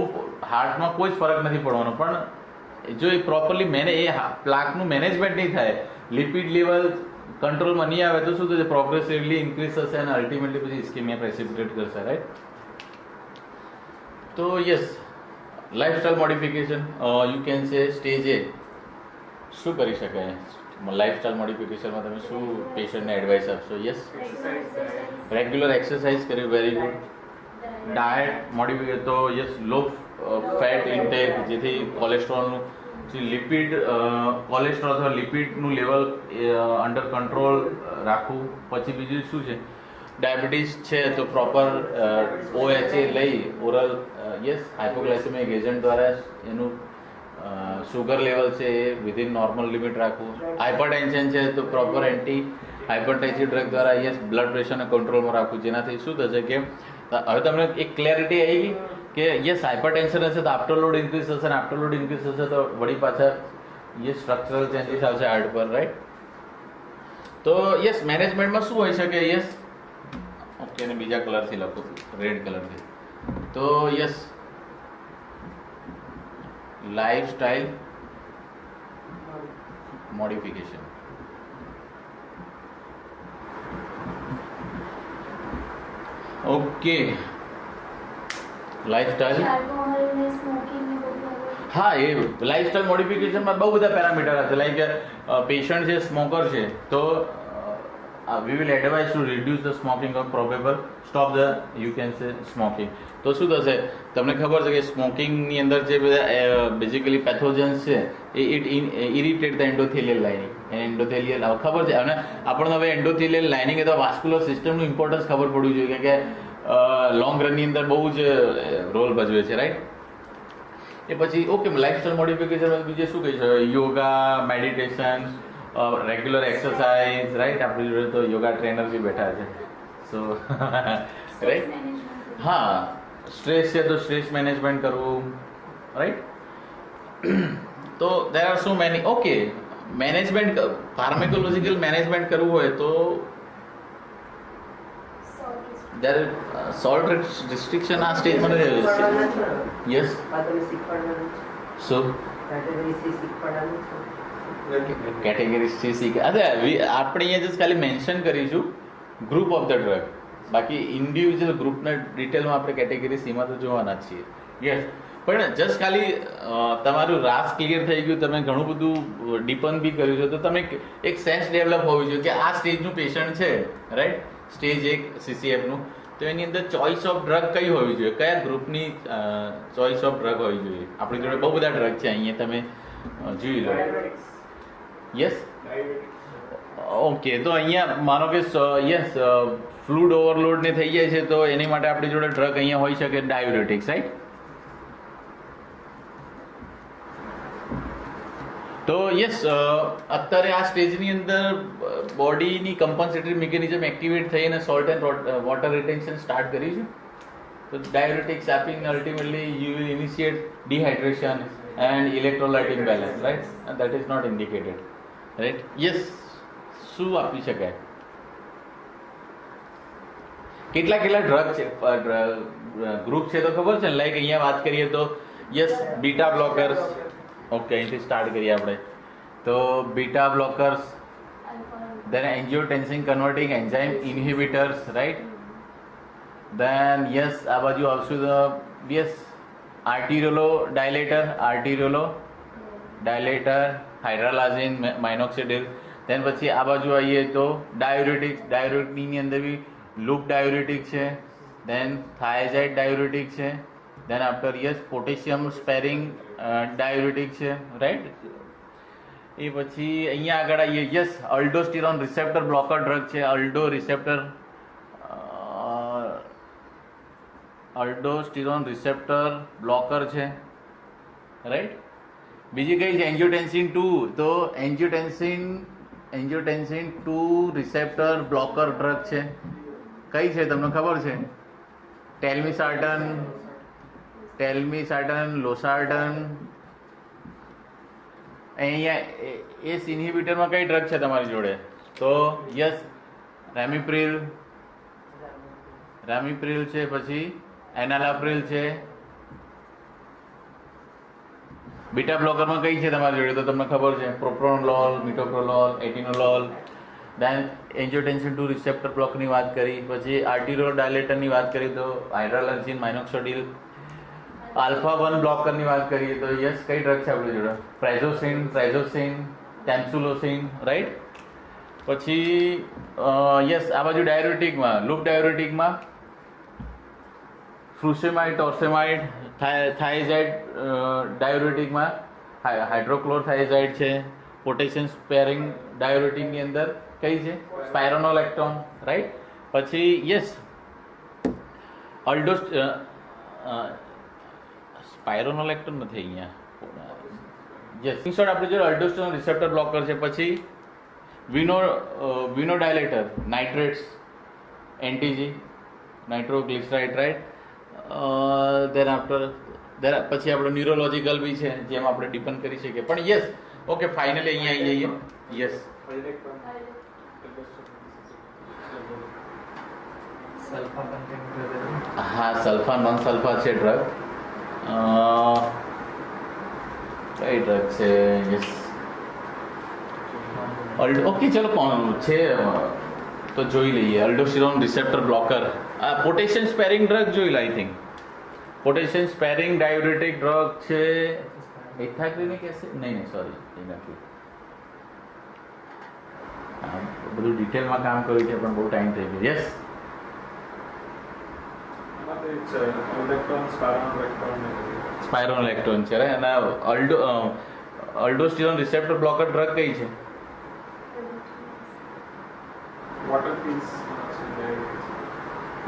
હાર્ટમાં કોઈ જ ફરક નથી પડવાનો, પણ જો એ પ્રોપરલી એ પ્લાકનું મેનેજમેન્ટ નહીં થાય, લિપિડ લેવલ કંટ્રોલમાં નહીં આવે તો શું થશે, પ્રોગ્રેસિવલી ઇન્ક્રીઝ થશે અને અલ્ટિમેટલી પછી ઇસ્કેમિયા પ્રેસિપિટેટ કરશે, રાઈટ. તો yes, lifestyle modification you can say stage A. શું કરી શકાય લાઇફસ્ટાઇલ મોડિફિકેશનમાં? તમે શું પેશન્ટને એડવાઇસ આપશો? યસ, રેગ્યુલર એક્સરસાઇઝ કરવી, વેરી ગુડ. ડાયટ મોડિફિકેશન તો યસ, લો ફેટ ઇન્ટેક, જેથી કોલેસ્ટ્રોલનું લિપિડ કોલેસ્ટ્રોલ અથવા લિપિડનું લેવલ અંડર કંટ્રોલ રાખવું. પછી બીજું શું છે, ડાયાબિટીસ છે તો પ્રોપર OHA લઈ ઓરલ, યસ, હાઇપોગ્લાયસેમિક એજન્ટ દ્વારા એનું સુગર લેવલ છે એ વિધિન નોર્મલ લિમિટ રાખવું. હાઇપરટેન્શન છે તો પ્રોપર એન્ટી હાઇપરટેન્સિવ ડ્રગ દ્વારા યસ બ્લડ પ્રેશરને કંટ્રોલમાં રાખવું. જેનાથી શું થશે કે હવે તમને એક ક્લેરિટી આવી ગઈ કે યસ હાઇપરટેન્શન હશે તો આફ્ટર લોડ ઇન્ક્રીઝ થશે, અને આફ્ટર લોડ ઇન્ક્રીઝ થશે તો વળી પાછા યસ સ્ટ્રક્ચરલ ચેન્જીસ આવશે હાર્ટ પર, રાઈટ. તો યસ મેનેજમેન્ટમાં શું હોઈ શકે? Yes, okay. અને બીજા કલરથી લખો, રેડ કલરથી. તો yes, lifestyle modification. Okay, lifestyle. હા, એ લાઇફસ્ટાઇલ મોડિફિકેશનમાં બહુ બધા પેરામીટર હશે. લાઈક પેશન્ટ છે સ્મોકર છે તો we will advise to reduce the smoking or probable stop the you can say smoking. તો શું થશે, તમને ખબર છે કે સ્મોકિંગની અંદર જે બધા બેઝિકલી પેથોજન્સ છે એ irritate the endothelial lining. Endothelial ખબર છે, અને આપણને હવે એન્ડોથેલિયલ લાઇનિંગ અથવા વાસ્ક્યુલર સિસ્ટમનું ઇમ્પોર્ટન્સ ખબર પડવું જોઈએ કે લોંગ રનની અંદર બહુ જ રોલ ભજવે છે, રાઈટ. એ પછી ઓકે, લાઇફસ્ટાઇલ મોડિફિકેશન બીજે શું કહી શકાય? Yoga, meditation, regular exercise, right. આપણી જોડે તો યોગા ટ્રેનર બી બેઠા છે, સો રાઈટ. હા, સ્ટ્રેસ છે તો સ્ટ્રેસ મેનેજમેન્ટ કરવું, રાઈટ. તો there are so many. Okay, management pharmacological management કરવું હોય તો જ્યારે સોલ્ટ રિસ્ટ્રિક્શન આ સ્ટેજ મને યસ સો કેટેગરી સી શીખે. અરે આપણે અહીંયા જસ્ટ ખાલી મેન્શન કરીશું ગ્રુપ ઓફ ધ ડ્રગ, બાકી ઇન્ડિવિજ્યુઅલ ગ્રુપના ડિટેલમાં આપણે કેટેગરી સીમાં તો જોવાના જ છીએ. યસ, પણ જસ્ટ ખાલી તમારું રાસ ક્લિયર થઈ ગયું, તમે ઘણું બધું ડીપન બી કર્યું છે તો તમે એક સેન્સ ડેવલપ હોવી જોઈએ કે આ સ્ટેજનું પેશન્ટ છે, રાઈટ. સ્ટેજ 1 CCFનું, તો એની અંદર ચોઇસ ઓફ ડ્રગ કઈ હોવી જોઈએ, કયા ગ્રુપની ચોઇસ ઓફ ડ્રગ હોવી જોઈએ. આપણી જોડે બહુ બધા ડ્રગ છે, અહીંયા તમે જોઈ લો. Yes, okay. તો અહીંયા માનો કે યસ ફ્લૂડ ઓવરલોડ ને થઈ જાય છે તો એની માટે આપણી જોડે ડ્રગ અહીંયા હોઈ શકે ડાયુરેટિક્સ, રાઈટ. તો યસ, અત્યારે આ સ્ટેજની અંદર બોડીની કમ્પન્સેટરી મિકેનિઝમ એક્ટિવેટ થઈ અને salt and water retention start કરી છે. તો ડાયુરેટિક્સ આપીને ultimately you will initiate dehydration and electrolyte imbalance, right. That is not indicated, right. Yes, શું આપી શકાય? કેટલા ડ્રગ છે ગ્રુપ છે તો ખબર છે ને, લાઈક અહીંયા વાત કરીએ તો યસ બીટા બ્લોકર્સ. ઓકે, અહીંથી સ્ટાર્ટ કરીએ આપણે. તો beta બ્લોકર્સ, then angiotensin converting enzyme inhibitors, right? Then yes, આ બાજુ આવશું તો yes arteriolodilator, hydralazine, minoxidil. then પછી આ બાજુ આવીએ તો ડાયુરેટિક ની અંદર બી લૂપ ડાયુરેટિક છે, then thiazide ડાયુરેટિક છે, then after yes potassium sparing diuretic છે, રાઈટ. એ પછી અહીંયા આગળ આવીએ યસ અલ્ડોસ્ટિરોન રિસેપ્ટર બ્લોકર ડ્રગ છે, અલ્ડોસ્ટિરોન રિસેપ્ટર બ્લોકર છે, રાઈટ. બીજી કઈ છે એન્જિયોટેન્સિન 2, તો એન્જિયોટેન્સિન 2 રિસેપ્ટર બ્લોકર ડ્રગ છે. કઈ છે તમને ખબર છે? ટેલ્મિસાર્ટન, લોસાર્ટન. અહીંયા એસ ઇન્હિબિટરમાં કઈ ડ્રગ છે તમારી જોડે? તો યસ રેમિપ્રિલ છે, પછી એનાલાપ્રિલ છે. બીટા બ્લોકરમાં કઈ છે તમારી જોડે? તો તમને ખબર છે પ્રોપ્રાનોલોલ, મિટોપ્રોલોલ, એટિનોલોલ. દેન એન્જિયોટેન્સિન 2 રિસેપ્ટર બ્લોકની વાત કરી, પછી આર્ટિરિયોડાયલેટરની વાત કરી તો હાઇડ્રાલાઝિન, માઇનોક્સિડિલ. આલ્ફા 1 બ્લોકરની વાત કરીએ તો યસ કઈ ડ્રગ છે આપણી જોડે? ટ્રાઇઝોસિન, ટેમ્સુલોસિન, રાઈટ. પછી યસ આ બાજુ ડાયુરેટિકમાં, લૂપ ડાયુરેટિકમાં ફ્રુસેમાઇડ, ટોર્સેમાઇડ, થાઇઝાઇડ. ડાયુરેટિકમાં હાઇડ્રોક્લોરથાઇઝાઇડ છે. પોટેશિયમ સ્પેરિંગ ડાયુરેટિકની અંદર કઈ છે? સ્પાયરોનોલેક્ટોન, રાઈટ. પછી યસ સ્પાયરોનોલેક્ટોન નથી અહીંયા. યસ ઇન શોર્ટ આપણે જો અલ્ડોસ્ટેરોન રિસેપ્ટર બ્લોકર છે. પછી વિનોડાયલેટર, નાઇટ્રેટ્સ, એન્ટીજી, નાઇટ્રોગ્લિસરાઇડ, રાઈટ. દેન આફ્ટર પછી આપણો ન્યુરોલોજીકલ બી છે, જેમ આપણે ડિપેન્ડ કરી શકીએ. પણ યસ ઓકે, ફાઇનલી અહીંયા આવી જઈએ. યસ હા, સલ્ફા નોન સલ્ફા છે ડ્રગ. કઈ ડ્રગ છે? યસ ઓકે, ચલો કોણ છે તો જોઈ લઈએ. અલ્ડોસ્ટિરોન રિસેપ્ટર બ્લોકર, પોટેશિયમ સ્પેરિંગ ડ્રગ જોઈ લે. I think potassium સ્પેરિંગ diuretic drug છે. એથાક્લિનિક એસિડ નહીં, સોરી એ નથી. બધું ડિટેલમાં કામ કર્યું છે પણ બહુ ટાઈમ થઈ ગયો. યસ સ્પાયરોનોલેક્ટોન છે, અને અલ્ડોસ્ટિરોન રિસેપ્ટર બ્લોકર ડ્રગ કઈ છે?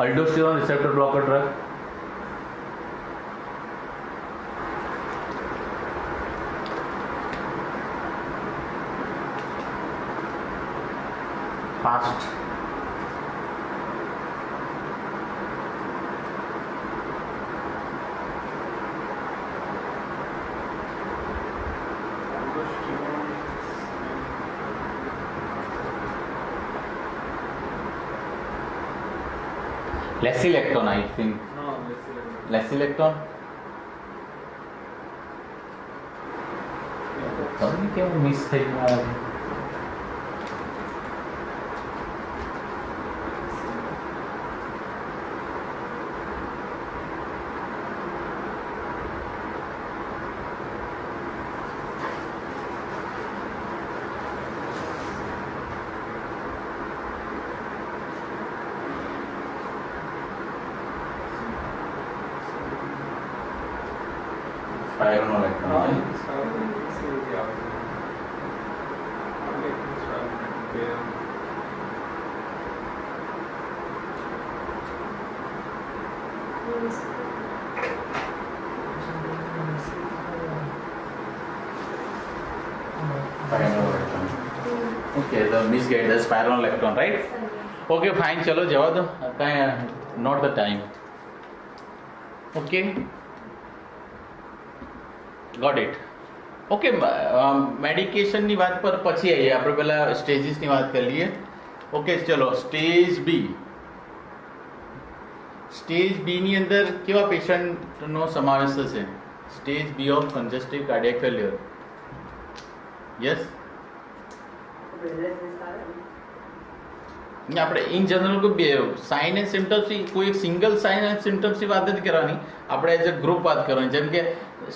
Aldosterone receptor blocker drug fast. Lasilactone, I think. Lasilactone કેવું મિસ થઈ ગયું? સ્પાયરોનોલેક્ટોન. Okay, the misguide, the spironolactone, right? Okay, fine, चलो जवा दो. Not the time. Okay, got it. Okay, મેડિકેશનની વાત પર પછી આવીએ. આપણે પહેલાં સ્ટેજીસની વાત કરી લઈએ. ઓકે ચલો, સ્ટેજ બી. સ્ટેજ બી ની અંદર કેવા પેશન્ટનો સમાવેશ થશે? Stage B of congestive cardiac failure. Yes, આપણે ઇન જનરલ કોઈ સાઇન એન્ડ સિમ્ટમ્સ કોઈ એક સિંગલ સાઇન એન્ડ સિમ્ટમ્સની વાત નથી કરવાની, આપણે એઝ અ ગ્રુપ વાત કરવાની. જેમ કે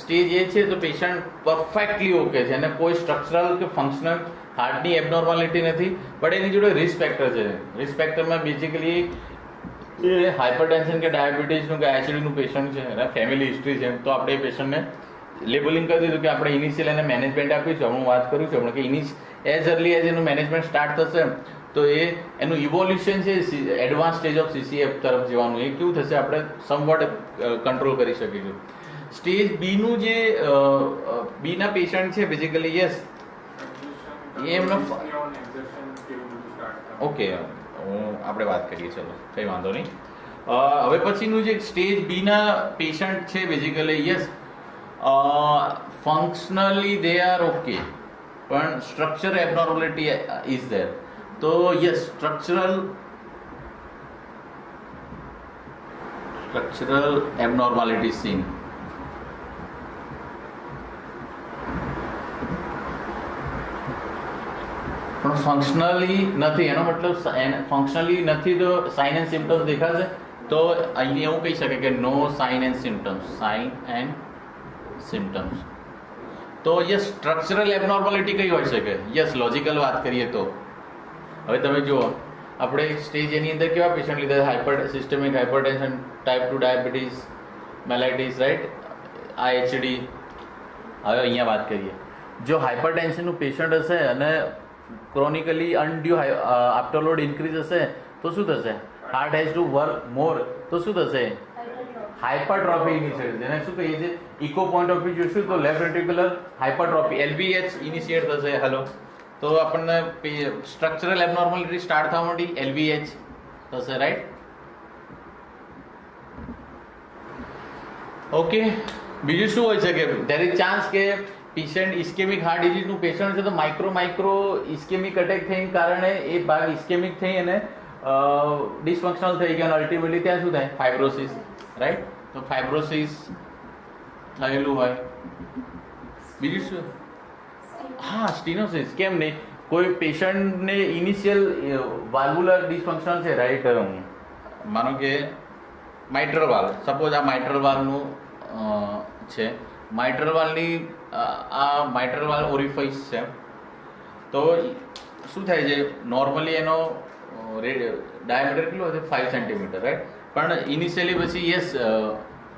સ્ટેજ એ છે તો પેશન્ટ પરફેક્ટલી ઓકે છે અને કોઈ સ્ટ્રક્ચરલ કે ફંક્શનલ હાર્ટની એબનોર્માલિટી નથી, પણ એની જોડે રિસ્ક ફેક્ટર છે. રિસ્ક ફેક્ટરમાં બેઝિકલી હાઇપરટેન્શન કે ડાયાબિટીસનું કે એસિડનું પેશન્ટ છે, ફેમિલી હિસ્ટ્રી છે, તો આપણે એ પેશન્ટને લેબલિંગ કરી દીધું કે આપણે ઇનિશિયલ એને મેનેજમેન્ટ આપીશું. હું વાત કરું છું હમણાં કે એઝ અર્લી એઝ એનું મેનેજમેન્ટ સ્ટાર્ટ થશે તો એનું ઇવોલ્યુશન છે એડવાન્સ સ્ટેજ ઓફ CCF તરફ જવાનું, એ કેવું થશે આપણે સમવટ કંટ્રોલ કરી શકીશું. સ્ટેજ બીનું જે બીના પેશન્ટ છે બેઝિકલી યસ એમનો ઓકે, આપણે વાત કરીએ, ચલો કંઈ વાંધો નહીં. હવે પછીનું જે સ્ટેજ બીના પેશન્ટ છે basically yes functionally they are okay પણ સ્ટ્રક્ચર એબનોર્માલિટી ઇઝ ધેર. તો યસ સ્ટ્રક્ચરલ એબનોર્માલિટી સીન. પણ ફંક્શનલી નથી, એનો મતલબ ફંક્શનલી નથી તો સાઇન એન્ડ સિમ્ટમ્સ દેખાશે. તો અહીંયા એવું કહી શકે કે no sign and symptoms, sign and symptoms. તો યસ સ્ટ્રક્ચરલ એબનોર્માલિટી કઈ હોઈ શકે? યસ લોજિકલ વાત કરીએ તો હવે તમે જુઓ આપણે સ્ટેજ એની અંદર કેવા પેશન્ટ લીધા? Systemic hypertension, type 2 diabetes, mellitus, right, IHD. હવે અહીંયા વાત કરીએ, જો હાઇપરટેન્શનનું પેશન્ટ હશે અને ક્રોનિકલી અનડ્યુ આફ્ટરલોડ ઇન્ક્રીઝ હશે તો શું થશે? હાર્ટ હેઝ ટુ વર્ક મોર, તો શું થશે? હાઇપરટ્રોફી ઇનિશિએટ, જેને શું કહીએ છીએ ઇકો પોઈન્ટ ઓફ વ્યૂ જોઈશું તો લેફ્ટ વેન્ટ્રિક્યુલર હાઇપરટ્રોફી LVH ઇનિશિએટ થશે. હેલો, તો આપણને સ્ટ્રક્ચરલ એબનોર્માલિટી સ્ટાર્ટ થવા માંડી, LVH થશે, રાઈટ. ઓકે, બીજું શું હોય છે કે ધેર ઇઝ ચાન્સ કે પેશન્ટ ઇસ્કેમિક હાર્ટ ડિઝીઝનું પેશન્ટ છે તો માઇક્રો ઇસ્કેમિક અટેક થઈને કારણે એ ભાગ ઇસ્કેમિક થઈ અને ડિસફંક્શનલ થઈ ગયા અને અલ્ટિમેટલી ત્યાં શું થાય? Fibrosis, right. તો ફાઇબ્રોસિસ થયેલું હોય. બીજું શું? હા, સ્ટીનોસિસ. કેમ નહીં? કોઈ પેશન્ટને ઇનિશિયલ વાલ્વુલર ડિસફંક્શન છે, રાઈટ, માનો કે માઇટ્રલ વાલ્વ, સપોઝ આ માઇટ્રલ વાલ્વનું છે, માઇટ્રલ વાલ્વની આ માઇટ્રલ વાલ્વ ઓરિફાઇસ છે, તો શું થાય છે નોર્મલી એનો ડાયામીટર કેટલું હશે? 5 સેન્ટીમીટર, રાઈટ. પણ ઇનિશિયલી પછી યસ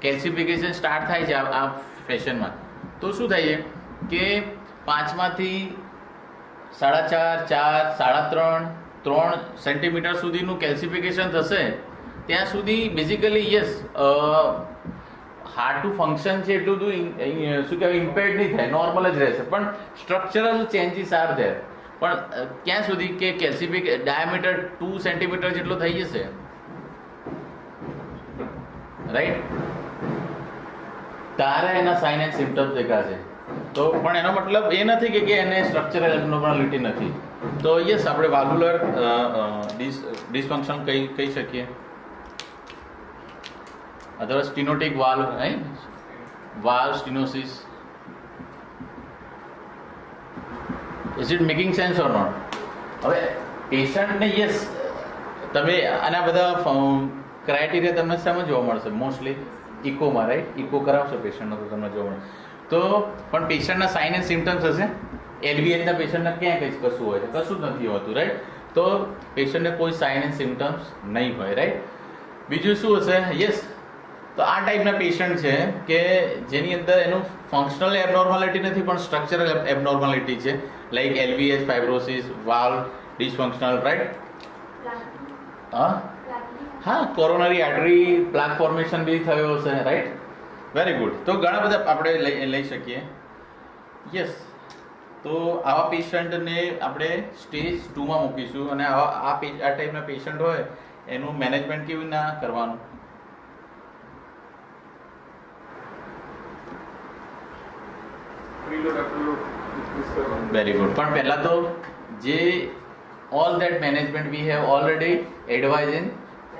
કેલ્સિફિકેશન સ્ટાર્ટ થાય છે આ ફેશનમાં, તો શું થાય છે કે 5માંથી 4.5, 4, 3.5 સેન્ટીમીટર સુધીનું કેલ્સિફિકેશન થશે. ત્યાં સુધી બેઝિકલી યસ હાર્ટનું ફંક્શન છે એટલું બધું શું કહેવાય ઇમ્પેર્ડ નહીં થાય, નોર્મલ જ રહેશે, પણ સ્ટ્રક્ચરલ ચેન્જીસ આર ધેર. પણ ક્યાં સુધી કે કેલ્સિફિક ડાયામીટર 2 સેન્ટીમીટર જેટલો થઈ જશે, રાઈટ, તારે એના સાઇન એન્ડ સિમ્ટમ્સ દેખાશે. તો પણ એનો મતલબ એ નથી કે એને સ્ટ્રક્ચરલ એબનોર્માલિટી નથી. તો યસ આપણે વાલ્વુલર ડિસફંક્શન કહી શકીએ, અથવા stenotic valve, valve stenosis. Is it making sense or not? હવે પેશન્ટને યસ તમે આના બધા ક્રાઇટેરિયા તમને શેમાં જોવા મળશે? Mostly ઇકોમાં, right. ઇકો કરાવશો પેશન્ટનો તો તમને જોવા મળે. તો પણ પેશન્ટના સાઇન એન્ડ સિમ્ટમ્સ હશે. LVHના પેશન્ટના ક્યાં કંઈ કશું હોય છે? કશું જ નથી હોતું, રાઈટ. તો પેશન્ટને કોઈ સાઇન એન્ડ સિમ્ટમ્સ નહીં હોય, રાઈટ. બીજું શું હશે? યસ, તો આ ટાઈપના પેશન્ટ છે કે જેની અંદર એનું ફંક્શનલ એબનોર્માલિટી નથી પણ સ્ટ્રક્ચરલ એબનોર્માલિટી છે, like LVH, fibrosis, valve dysfunctional, right. હા, કોરોનરી આર્ટરી પ્લાક ફોર્મેશન બી થયો હશે, રાઈટ. Very good. તો ઘણા બધા આપણે લઈ શકીએ. યસ, તો આવા પેશન્ટને આપણે સ્ટેજ 2માં મૂકીશું અને આ ટાઈપના પેશન્ટ હોય એનું મેનેજમેન્ટ કેવી રીતના કરવાનું? Very good. પણ પહેલા તો જે all that management we have already advise in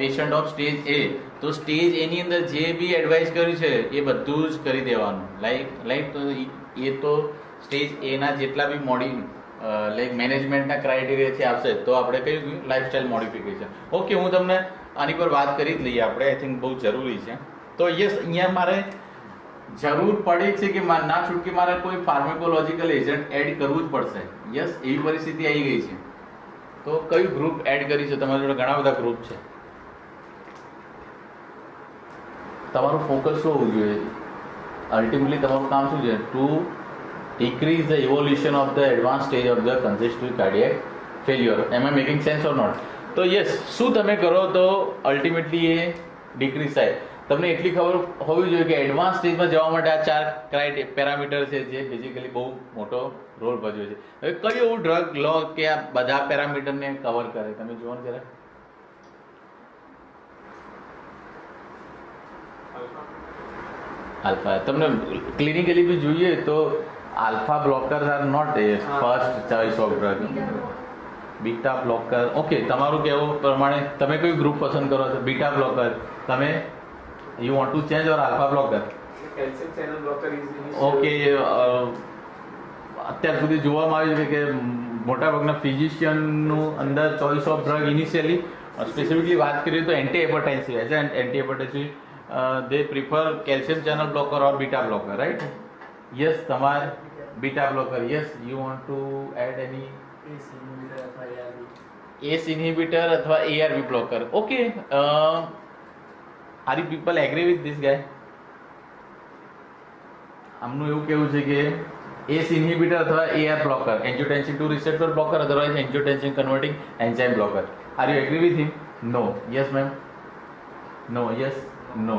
patient of stage A, તો સ્ટેજ એની અંદર જે બી એડવાઇસ કર્યું છે એ બધું જ કરી દેવાનું. લાઈક એ તો સ્ટેજ એના જેટલા બી લાઈક મેનેજમેન્ટના ક્રાઇટેરિયાથી આવશે તો આપણે કયું લાઇફસ્ટાઇલ મોડિફિકેશન. ઓકે, હું તમને આની પર વાત કરી જ લઈએ આપણે, આઈ થિંક બહુ જરૂરી છે. તો યસ, અહીંયા મારે જરૂર પડે છે કે ના છૂટકે મારે કોઈ ફાર્મેકોલોજીકલ એજન્ટ એડ કરવું જ પડશે. યસ, એવી પરિસ્થિતિ આવી ગઈ છે. તો કયું ગ્રુપ એડ કરી છે? તમારી જોડે ઘણા બધા ગ્રુપ છે. તમારું ફોકસ શું હોવું જોઈએ? અલ્ટિમેટલી તમારું કામ શું છે? To decrease the evolution of the advanced stage of the congestive cardiac failure. Am I making sense or not? તો યસ, શું તમે કરો તો અલ્ટિમેટલી એ ડિક્રીઝ થાય. તમને એટલી ખબર હોવી જોઈએ કે એડવાન્સ સ્ટેજમાં જવા માટે આ 4 પેરામીટર છે જે બેઝિકલી બહુ મોટો રોલ ભજવે છે. હવે કયું એવું ડ્રગ લો કે આ બધા પેરામીટરને કવર કરે? તમે જુઓ ને જરા. આલ્ફા. તમને ક્લિનિકલી બી જોઈએ તો alpha blockers are not a first choice of drug. Beta blocker. Okay, તમારું કહેવું પ્રમાણે તમે કયું ગ્રુપ પસંદ કરો છો? Beta blocker. તમે you want to change or alpha blocker? Calcium channel blocker is okay, અત્યાર સુધી જોવામાં આવ્યું છે કે મોટાભાગના ફિઝિશિયનનું અંદર choice of drug initially specifically વાત કરીએ તો anti hepatitis as an anti hepatitis they prefer calcium channel blocker or beta blocker, right? Yes, તમારે beta blocker. Yes, you want two add any ACE inhibitor અથવા ARB blocker. Okay, are you people agree with this guy? આમનું એવું કેવું છે કે ACE inhibitor અથવા AR blocker, angiotensin 2 receptor blocker, otherwise angiotensin converting enzyme blocker. Are you agree with him? No. Yes ma'am? No. Yes? No.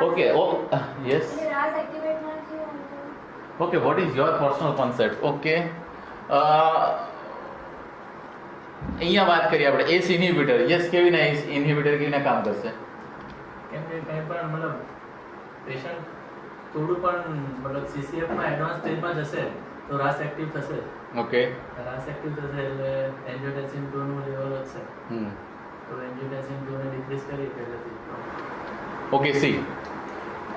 Okay. Oh, yes. RAS એક્ટિવેટમાં છે. Okay, what is your personal concept? Okay. અહીંયા વાત કરીએ આપણે ACE inhibitor. Yes, કેવી ના ACE inhibitor કેવી ના કામ કરશે? કેમ કે કંઈ પણ મતલબ પેશન્ટ થોડું પણ મતલબ CCF માં એડવાન્સ સ્ટેજમાં જશે તો રાસ એક્ટિવ થશે. ઓકે. રાસ એક્ટિવ થશે એટલે એન્જિયોટેન્સિન 2 નું લેવલ વધશે. તો એન્જિયોટેન્સિન 2 ને ડિક્રીઝ કરી પહેલેથી. ઓકે, સી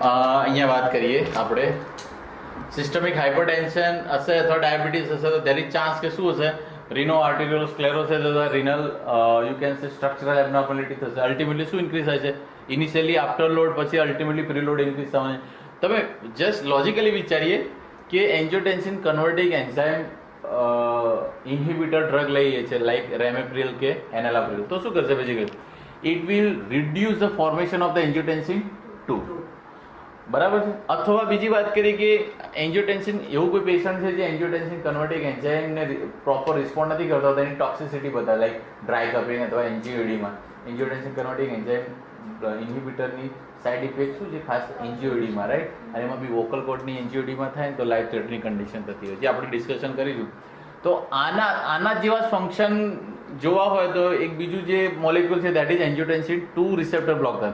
અહીંયા વાત કરીએ આપણે સિસ્ટમિક હાઇપરટેન્શન હશે અથવા ડાયાબિટીસ હશે તો there is ચાન્સ કે શું હશે? રીનો આર્ટેરિયલ સ્ક્લેરોસિસ અથવા renal you can say structural abnormality થશે. અલ્ટિમેટલી શું ઇન્ક્રીઝ થાય છે? ઇનિશિયલી આફ્ટર લોડ, પછી અલ્ટિમેટલી પ્રીલોડ ઇન્ક્રીઝ થવાનું. તમે જસ્ટ લોજિકલી વિચારીએ કે angiotensin converting enzyme inhibitor drug લઈએ છે લાઈક રેમેપ્રિલ કે એનાલાપ્રિલ, તો શું કરશે basically? It will reduce the formation of the angiotensin 2. બરાબર છે. અથવા બીજી વાત કરીએ કે એન્જિયોટેન્સિન એવું કોઈ પેશન્ટ છે જે એન્જિયોટેન્સિન કન્વર્ટિંગ એન્ઝાઇમને પ્રોપર રિસ્પોન્ડ નથી કરતો, તેની ટોક્સિસિટી બધા લાઈક ડ્રાય કપિંગ અથવા એન્જીઓઈડીમાં એન્જિયોટેન્સિન કન્વર્ટિંગ એન્ઝાઇમ ઇન્હિબિટરની સાઇડ ઇફેક્ટ શું છે? ખાસ એન્જીઓઈડીમાં, રાઈટ? અને એમાં બી વોકલ કોર્ડની એન્જીઓઈડીમાં થાય ને તો લાઈફ થ્રેટનિંગ કન્ડિશન થતી હોય, જે આપણે ડિસ્કશન કરીશું. તો આના જેવા ફંક્શન જોવા હોય તો એક બીજું જે મોલેક્યુલ છે that is angiotensin 2 receptor blocker.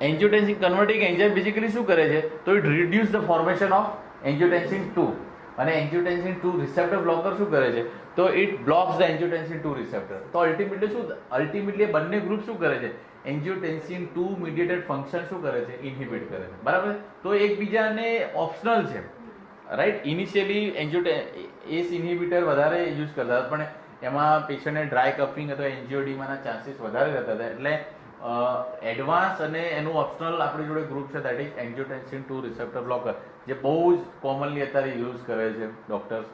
Angiotensin converting enzyme basically શું કરે છે? તો it reduce the formation of angiotensin 2 અને એન્જિયોટેન્સિન 2 રિસેપ્ટર બ્લોકર શું કરે છે? તો it blocks the angiotensin 2 receptor. તો અલ્ટિમેટલી બંને ગ્રુપ શું કરે છે? એન્જિયોટેન્સિન 2 મીડિયેટેડ ફંક્શન શું કરે છે? ઇન્હિબિટ કરે છે. બરાબર? તો એકબીજાને ઓપ્શનલ છે, રાઈટ? ઇનિશિયલી ACE ઇન્હિબિટર વધારે યુઝ કરતા હતા પણ એમાં પેશન્ટને ડ્રાય કફિંગ અથવા એન્જીઓડીમાંના ચાન્સીસ વધારે રહેતા હતા, એટલે એડવાન્સ અને એનું ઓપ્શનલ આપણી જોડે ગ્રુપ છે that is angiotensin 2 receptor blocker, જે બહુ જ કોમનલી અત્યારે યુઝ કરે છે ડોક્ટર્સ,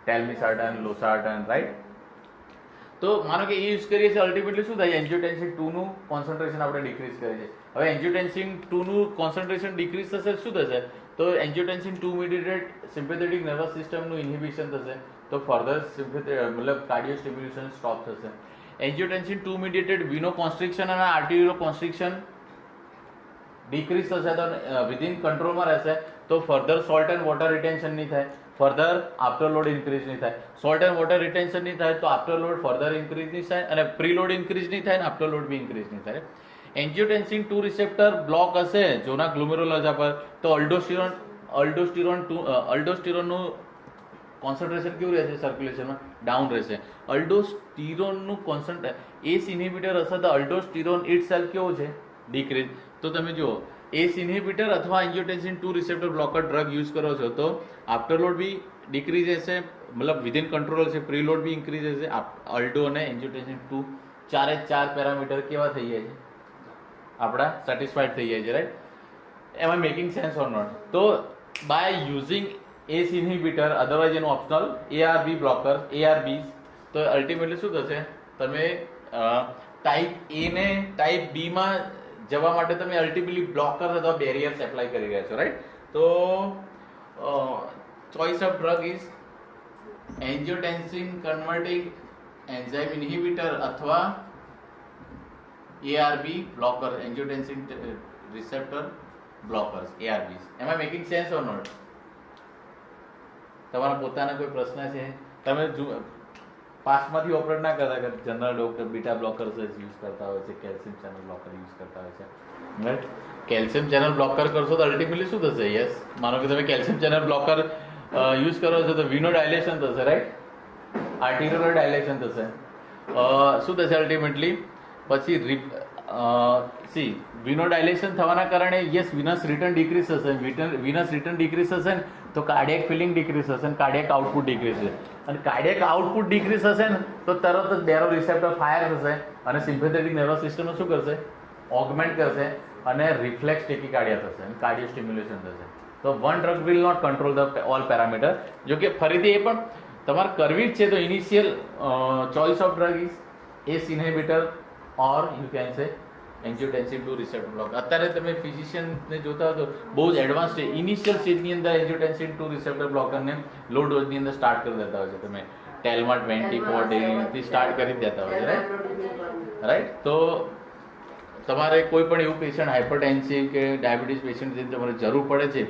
ટેલ્મિસાર્ટન, લોસાર્ટન, રાઈટ? તો માનો કે એ યુઝ કરીએ છીએ, અલ્ટિમેટલી શું થાય? એન્જિયોટેન્સિન 2 નું કોન્સન્ટ્રેશન આપણે ડિક્રીઝ કરીએ છીએ. હવે એન્જિયોટેન્સિન 2 નું કોન્સન્ટ્રેશન ડિક્રીઝ થશે, શું થશે? તો એન્જિયોટેન્સિન 2 મીડિયેટેડ સિમ્પેથેટિક નર્વસ સિસ્ટમનું ઇન્હિબિશન થશે, તો ફર્ધર મતલબ કાર્ડિયો સ્ટિમ્યુલેશન સ્ટોપ થશે. એન્જિયોટેન્સિન 2 મીડિયેટેડ વિનો કોન્સ્ટ્રિક્શન અને આર્ટેરિયો કોન્સ્ટ્રિક્શન ડિક્રીઝ થશે તો વિધિન કંટ્રોલમાં રહેશે, તો further salt and water retention નહીં થાય, ફર્ધર આફ્ટર લોડ ઇન્ક્રીઝ નહીં થાય. સોલ્ટ એન્ડ વોટર રિટેન્શન નહીં થાય તો આફ્ટર લોડ ફર્ધર ઇન્ક્રીઝ નહીં થાય અને પ્રીલોડ ઇન્ક્રીઝ નહીં થાય અને આફ્ટર લોડ બી ઇન્ક્રીઝ નહીં થાય. એન્જિયોટેન્સિન 2 રિસેપ્ટર બ્લોક હશે જોના ગ્લુમેરુલસા પર તો અલ્ડોસ્ટિરોનનું કોન્સન્ટ્રેશન કેવું રહેશે સર્ક્યુલેશનમાં? ડાઉન રહેશે. અલ્ડોસ્ટિરોનનું એસ ઇન્હિબિટર હશે તો અલ્ડોસ્ટિરોન ઇટ સેલ્ફ કેવો છે? ડિક્રીઝ. તો તમે જુઓ એસ ઇન્હિબિટર અથવા એન્જિયોટેન્સિન 2 રિસેપ્ટર બ્લોકર ડ્રગ યુઝ કરો છો તો આફ્ટરલોડ બી ડિક્રીઝ હશે, મતલબ વિધિન કંટ્રોલ હશે, પ્રીલોડ બી ઇન્ક્રીઝ હશે. અલ્ડો અને એન્જિયોટેન્સિન 2 ચારે ચાર પેરામીટર કેવા થઈ જાય છે? આપણા સેટિસ્ફાઈડ થઈ જાય છે, right? Am I making sense or not? તો by using ACE inhibitor, otherwise એનું ઓપ્શનલ ARB બ્લોકર, ARBs, તો અલ્ટિમેટલી શું થશે? તમે ટાઈપ A ને ટાઈપ B માં જવા માટે તમે અલ્ટિમેટલી બ્લોકર અથવા બેરિયર્સ એપ્લાય કરી રહ્યા છો, રાઈટ? તો choice of drug is angiotensin converting enzyme inhibitor અથવા ARB blocker, angiotensin receptor blockers, ARBs. Am I making sense or not? તમારા પોતાના કોઈ પ્રશ્ન છે? તમે પાસ્ટમાંથી ઓપરેટ ના કરતા કે જનરલ ડોક્ટર બીટા બ્લોકર્સ જ યુઝ કરતા હોય છે, કેલ્શિયમ ચેનલ બ્લોકર યુઝ કરતા હોય છે, રાઈટ? કેલ્શિયમ ચેનલ બ્લોકર કરશો તો અલ્ટિમેટલી શું થશે? યસ, માનો કે તમે કેલ્શિયમ ચેનલ બ્લોકર યુઝ કરો છો તો વિનો ડાયલેશન થશે, રાઈટ? આર્ટિક્યુલર ડાયલેશન થશે. શું થશે અલ્ટિમેટલી? પછી વિનો ડાયલેશન થવાના કારણે યસ વિનસ રિટર્ન ડિક્રીઝ થશે. વિનસ રિટર્ન ડિક્રીઝ થશે ને તો કાર્ડિયક ફિલિંગ ડિક્રીઝ થશે ને કાર્ડિયક આઉટપુટ ડિક્રીઝ થશે. અને કાર્ડિયક આઉટપુટ ડિક્રીઝ થશે ને તો તરત જ બેરો રિસેપ્ટર ફાયર થશે અને સિમ્પેથેટિક નર્વસ સિસ્ટમ શું કરશે? ઓગમેન્ટ કરશે અને રિફ્લેક્સ ટેકીકાર્ડિયા થશે અને કાર્ડિયો સ્ટિમ્યુલેશન થશે. તો one drug will not control the all parameter. જો કે ફરીથી એ પણ તમારે કરવી જ છે તો initial choice of drug is ACE inhibitor or you can say angiotensin 2 receptor block. અત્યારે તમે ફિઝિશિયનને જોતા હો તો બહુ જ એડવાન્સ સ્ટેજ, ઇનિશિયલ સ્ટેજની અંદર એન્જિયોટેન્સિન 2 રિસેપ્ટર બ્લોકરને લો ડોઝની અંદર સ્ટાર્ટ કરી દેતા હોય છે. તમે ટેલમાં 24 ડેથી સ્ટાર્ટ કરી દેતા હોય છે, રાઈટ? તો તમારે કોઈ પણ એવું પેશન્ટ હાઇપરટેન્સિવ કે ડાયાબિટીસ પેશન્ટ જે તમારે જરૂર પડે છે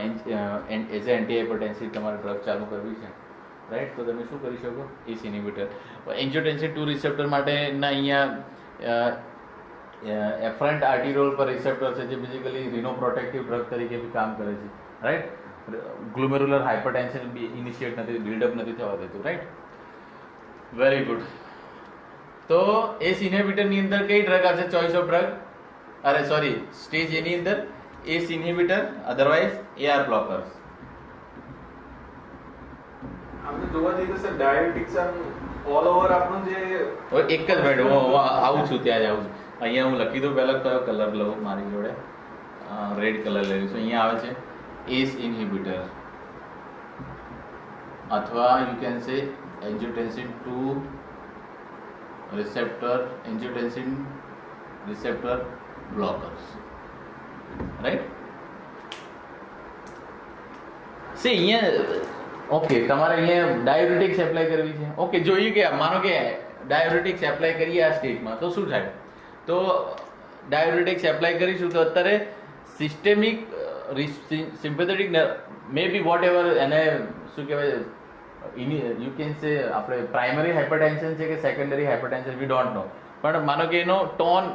એઝ એ એન્ટી હાઇપરટેન્સિવ તમારે ડ્રગ ચાલુ કરવી છે, રાઈટ? તો તમે શું કરી શકો? એસ ઇન્હિબિટર. એન્જિયોટેન્સિન 2 રિસેપ્ટર માટેના અહીંયા એફરન્ટ આર્ટિરિયોલ પર રિસેપ્ટર છે જે બેઝિકલી રિનોપ્રોટેક્ટિવ ડ્રગ તરીકે બી કામ કરે છે, રાઈટ? ગ્લુમેરુલર હાઇપરટેન્શન બી ઇનિશિએટ નથી, બિલ્ડઅપ નથી થવા દેતું, રાઈટ? Very good. તો એસ ઇન્હિબિટરની અંદર કઈ ડ્રગ આવશે? ચોઇસ ઓફ ડ્રગ, અરે સોરી, સ્ટેજ A ની અંદર એસ ઇન્હિબિટર, અધરવાઇઝ AR બ્લોકર્સ. આપણે જોવા જઈએ તો સર ડાયાબિટીક્સ ઓલ ઓવર આપણું જે એક જ મિનિટ, હું આવું છું, ત્યાં જ આવું છું. અહીંયા હું લખી દઉં પહેલાં કયો કલર લઉં મારી જોડે? રેડ કલર લઈ લઈશું. અહીંયા આવે છે એસ ઇન્હિબિટર અથવા you can say angiotensin 2 receptor, angiotensin receptor blockers, right? Say અહીંયા ઓકે, તમારે અહીંયા ડાયુરેટિક્સ એપ્લાય કરવી છે. ઓકે, જોઈએ કે માનો કે ડાયુરેટિક્સ એપ્લાય કરીએ આ સ્ટેજમાં તો શું થાય? તો ડાયુરેટિક્સ એપ્લાય કરીશું તો અત્યારે systemic sympathetic May B what ever એને શું કહેવાય, યુ કેન સે આપણે પ્રાઇમરી હાઇપરટેન્શન છે કે secondary hypertension we don't know, પણ માનો કે એનો ટોન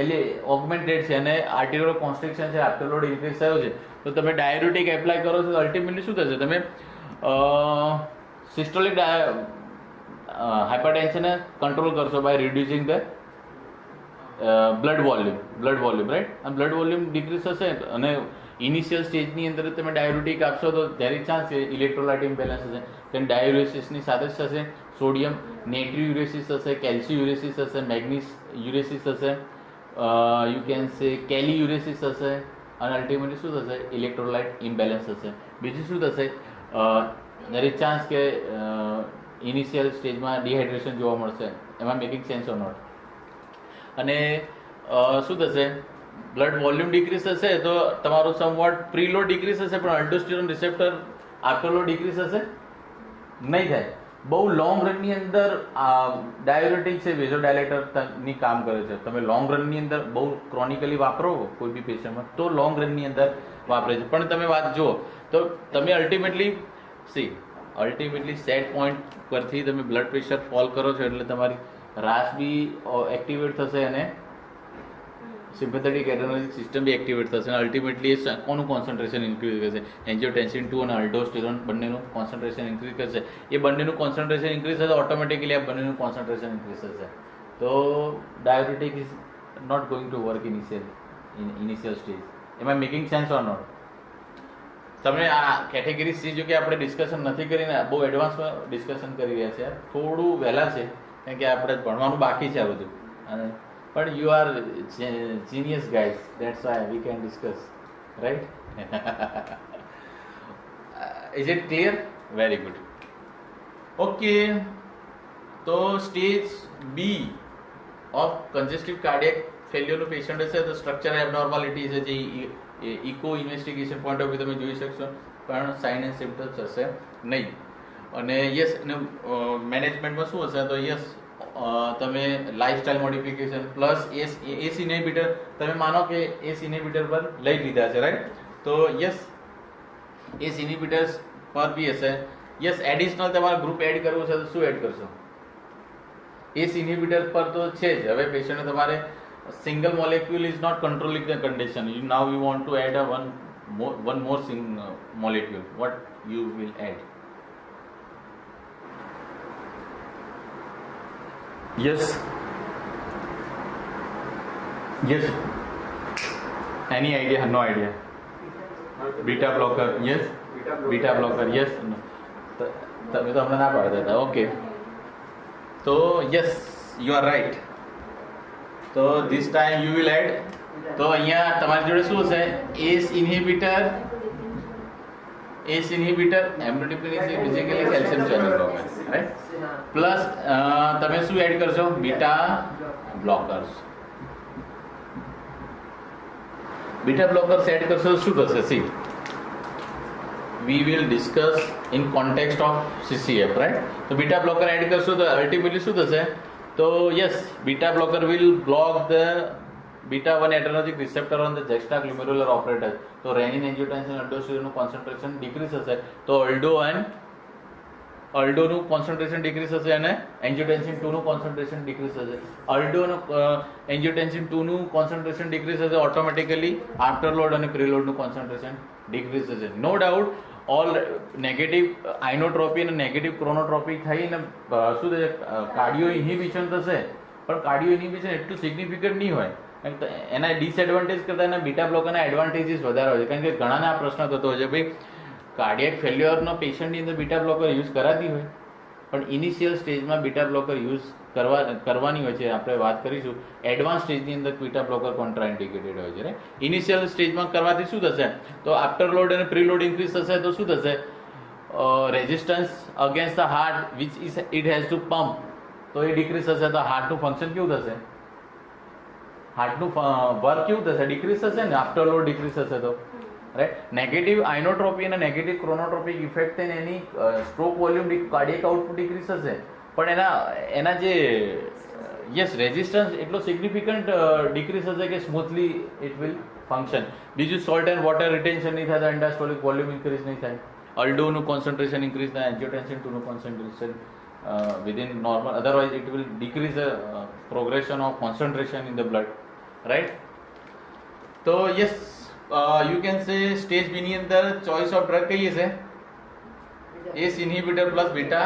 એટલે ઓગમેન્ટેડ છે અને આર્ટિરિયોલ કોન્સ્ટ્રિક્શન છે, આફ્ટરલોડ ઇન્ક્રીઝ થયો છે તો તમે ડાયુરેટિક એપ્લાય કરો છો તો અલ્ટિમેટલી શું થશે? તમે સિસ્ટોલિક હાઇપરટેન્શનને કંટ્રોલ કરશો by reducing the blood volume, right? અને બ્લડ વોલ્યુમ ડિક્રીઝ થશે અને ઇનિશિયલ સ્ટેજની અંદર તમે ડાયુરેટિક આપશો તો there is chance electrolyte imbalance થશે. then ડાયુરેસિસની સાથે જ થશે, સોડિયમ નેટ્રીયુરેસિસ થશે, કેલ્સીયુરેસિસ થશે, મેગ્નીસ યુરેસિસ થશે, યુ કેન સે કેલીયુરેસિસ થશે અને અલ્ટિમેટલી શું થશે? ઇલેક્ટ્રોલાઇટ ઇમ્બેલેન્સ થશે. બીજું શું થશે? ધેર ઇઝ ચાન્સ કે ઇનિશિયલ સ્ટેજમાં ડિહાઇડ્રેશન જોવા મળશે. એમાં મેકિંગ સેન્સ ઓર નોટ? અને શું થશે? બ્લડ વોલ્યુમ ડિક્રીઝ થશે તો તમારું સમવોટ પ્રીલોડ ડિક્રીઝ થશે પણ અલ્ડોસ્ટેરોન રિસેપ્ટર આફ્ટરલોડ ડિક્રીઝ થશે નહીં થાય. બહુ લોંગ રનની અંદર ડાયુરેટિક છે વેઝોડાયલેટર ની કામ કરે છે. તમે લોંગ રનની અંદર બહુ ક્રોનિકલી વાપરો કોઈ બી પેશન્ટમાં તો લોંગ રનની અંદર વાપરે છે. પણ તમે વાત જુઓ તો તમે અલ્ટિમેટલી સેટ પોઈન્ટ પરથી તમે બ્લડ પ્રેશર ફોલ કરો છો એટલે તમારી રાસ બી એક્ટિવેટ થશે અને સિમ્પેથેટિક એડ્રેનાલિક સિસ્ટમ બી એક્ટિવેટ થશે અને અલ્ટિમેટલી એ કોનું કોન્સન્ટ્રેશન ઇન્ક્રીઝ કરશે, એન્જિયોટેન્સિન 2 અને અલ્ડોસ્ટેરોન બંનેનું કોન્સન્ટ્રેશન ઇન્ક્રીઝ કરશે. એ બંનેનું કોન્સન્ટ્રેશન ઇન્ક્રીઝ થશે ઓટોમેટિકલી આ બંનેનું કોન્સન્ટ્રેશન ઇન્ક્રીઝ થશે. તો diabetic is not going to work initial stage. Am I making sense or not? તમને આ કેટેગરી સી જો કે આપણે ડિસ્કશન નથી કરીને બહુ એડવાન્સમાં ડિસ્કશન કરી રહ્યા છે, થોડું વહેલા છે કારણ કે આપણે ભણવાનું બાકી છે આ બધું. અને પણ you are genius guys, that's why we can discuss, right? Is it clear? Very good. Okay, તો stage B of congestive cardiac ફેલ્યોરનું પેશન્ટ હશે તો સ્ટ્રક્ચરલ એબનોર્માલિટી છે જે echo investigation point of view તમે જોઈ શકશો, પણ સાઇન એન્ડ સિમ્પટમ્સ હશે નહીં. અને યસ, અને મેનેજમેન્ટમાં શું હશે તો યસ તમે લાઇફસ્ટાઇલ મોડિફિકેશન પ્લસ એસ ઇનહિબિટર તમે માનો કે એસ ઇનહિબિટર પર લઈ લીધા છે, રાઈટ? તો યસ, એસ ઇનહિબિટર્સ પર બી હશે. યસ, એડિશનલ તમારે ગ્રુપ એડ કરવું છે તો શું એડ કરશો? એસ ઇનહિબિટર પર તો છે જ. હવે પેશન્ટને તમારે single molecule is not controlling the condition. Now you want to add one more molecule. What you will add? Yes. Any idea? No idea. Beta blocker. Yes. Beta blocker. Yes. No. તમે તો હમણાં ના પાડતા હતા. Okay, તો yes, you are right. તો this time you will add. તો અહીંયા તમારી જોડે શું હશે? ACE inhibitor amlodipine is basically calcium channel blocker, right? Plus તમે શું એડ કરશો? Beta blockers. Beta blockers add કરશો તો શું થશે? See, we will discuss in context of CCF, right? તો બીટા બ્લોકર એડ કરશો તો અલ્ટિમેટલી શું થશે? તો yes, beta blocker will block the beta 1 adrenergic receptor on the juxtaglomerular apparatus. તો renin, angiotensin, aldosterone concentration decrease હશે તો અલ્ડોનું concentration decrease થશે અને એન્જિયોટેન્સિન 2 નું કોન્સન્ટ્રેશન ડિક્રીઝ થશે. અલ્ડોનું એન્જિયોટેન્સિન 2 નું કોન્સન્ટ્રેશન ડિક્રીઝ થશે ઓટોમેટિકલી આફ્ટરલોડ અને પ્રીલોડનું કોન્સન્ટ્રેશન ડિક્રીઝ થશે. નો ડાઉટ ઓલ નેગેટિવ આઇનોટ્રોપી અને નેગેટિવ ક્રોનોટ્રોપી થઈને શું થશે? કાર્ડિયો ઇન્હિબિશન થશે, પણ કાર્ડિયો ઇન્હિબિશન એટલું સિગ્નિફિકન્ટ નહીં હોય. એના ડિસએડવાન્ટેજ કરતાં એના બીટા બ્લોકરના એડવાન્ટેજીસ વધારે હોય છે. કારણ કે ઘણાને આ પ્રશ્ન થતો હોય છે, ભાઈ કાર્ડિયક ફેલ્યોરનો પેશન્ટની અંદર બીટા બ્લોકર યુઝ કરાતી હોય પણ ઇનિશિયલ સ્ટેજમાં બીટા બ્લોકર યુઝ કરવાની હોય છે. આપણે વાત કરીશું એડવાન્સ સ્ટેજની અંદર બીટા બ્લોકર કોન્ટ્રાઇન્ડિકેટેડ હોય છે. ઇનિશિયલ સ્ટેજમાં કરવાથી શું થશે? તો આફ્ટર લોડ અને પ્રીલોડ ઇન્ક્રીઝ થશે તો શું થશે? Resistance against the heart which is it has to pump, તો એ ડિક્રીઝ થશે તો હાર્ટનું ફંક્શન કેવું થશે? હાર્ટનું વર્ક કેવું થશે? ડિક્રીઝ થશે ને, આફ્ટર લોડ ડિક્રીઝ થશે તો, રાઈટ? નેગેટિવ આઇનોટ્રોપી અને નેગેટિવ ક્રોનોટ્રોપિક ઇફેક્ટ થઈને એની stroke volume cardiac output decrease થશે, પણ એના જે યસ રેઝિસ્ટન્સ એટલો સિગ્નિફિકન્ટ ડિક્રીઝ થશે કે સ્મૂથલી ઇટ વિલ ફંક્શન. બીજું સોલ્ટ એન્ડ વોટર રિટેન્શન નહીં થાય તો એન્ડાસ્ટોલિક વોલ્યુમ ઇન્ક્રીઝ નહીં થાય. અલ્ડોનું કોન્સન્ટ્રેશન ઇન્ક્રીઝ થાય, એન્જિયોટેન્સિન 2 નું concentration within normal, otherwise it will decrease the progression of concentration in the blood, right? So yes, you can say stage B ની અંદર choice of drug કઈ હશે? ACE inhibitor plus beta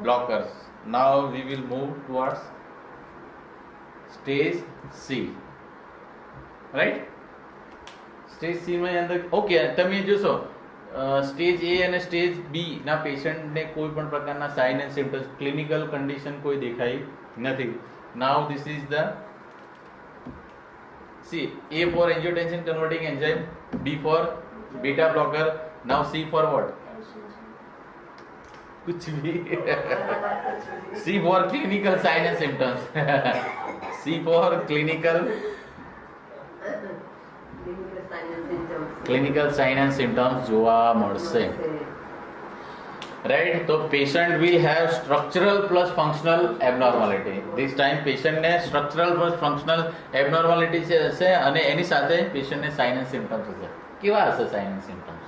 blockers. Now we will move towards stage C, right? Stage C માં અંદર okay તમે જોશો stage એ અને stage બી ના પેશન્ટને કોઈ પણ પ્રકારના sign and symptoms clinical condition કોઈ દેખાઈ નથી. Now this is the C A for angiotensin converting enzyme, B for beta blocker, now C for what? कुछ भी. C for clinical sign and symptoms. C for clinical sign and symptoms જોવા મળશે, right? તો patient will have structural plus functional abnormality. This time પેશન્ટને structural plus functional abnormality હશે અને એની સાથે પેશન્ટને sign and symptoms હશે. કેવા હશે sign and symptoms?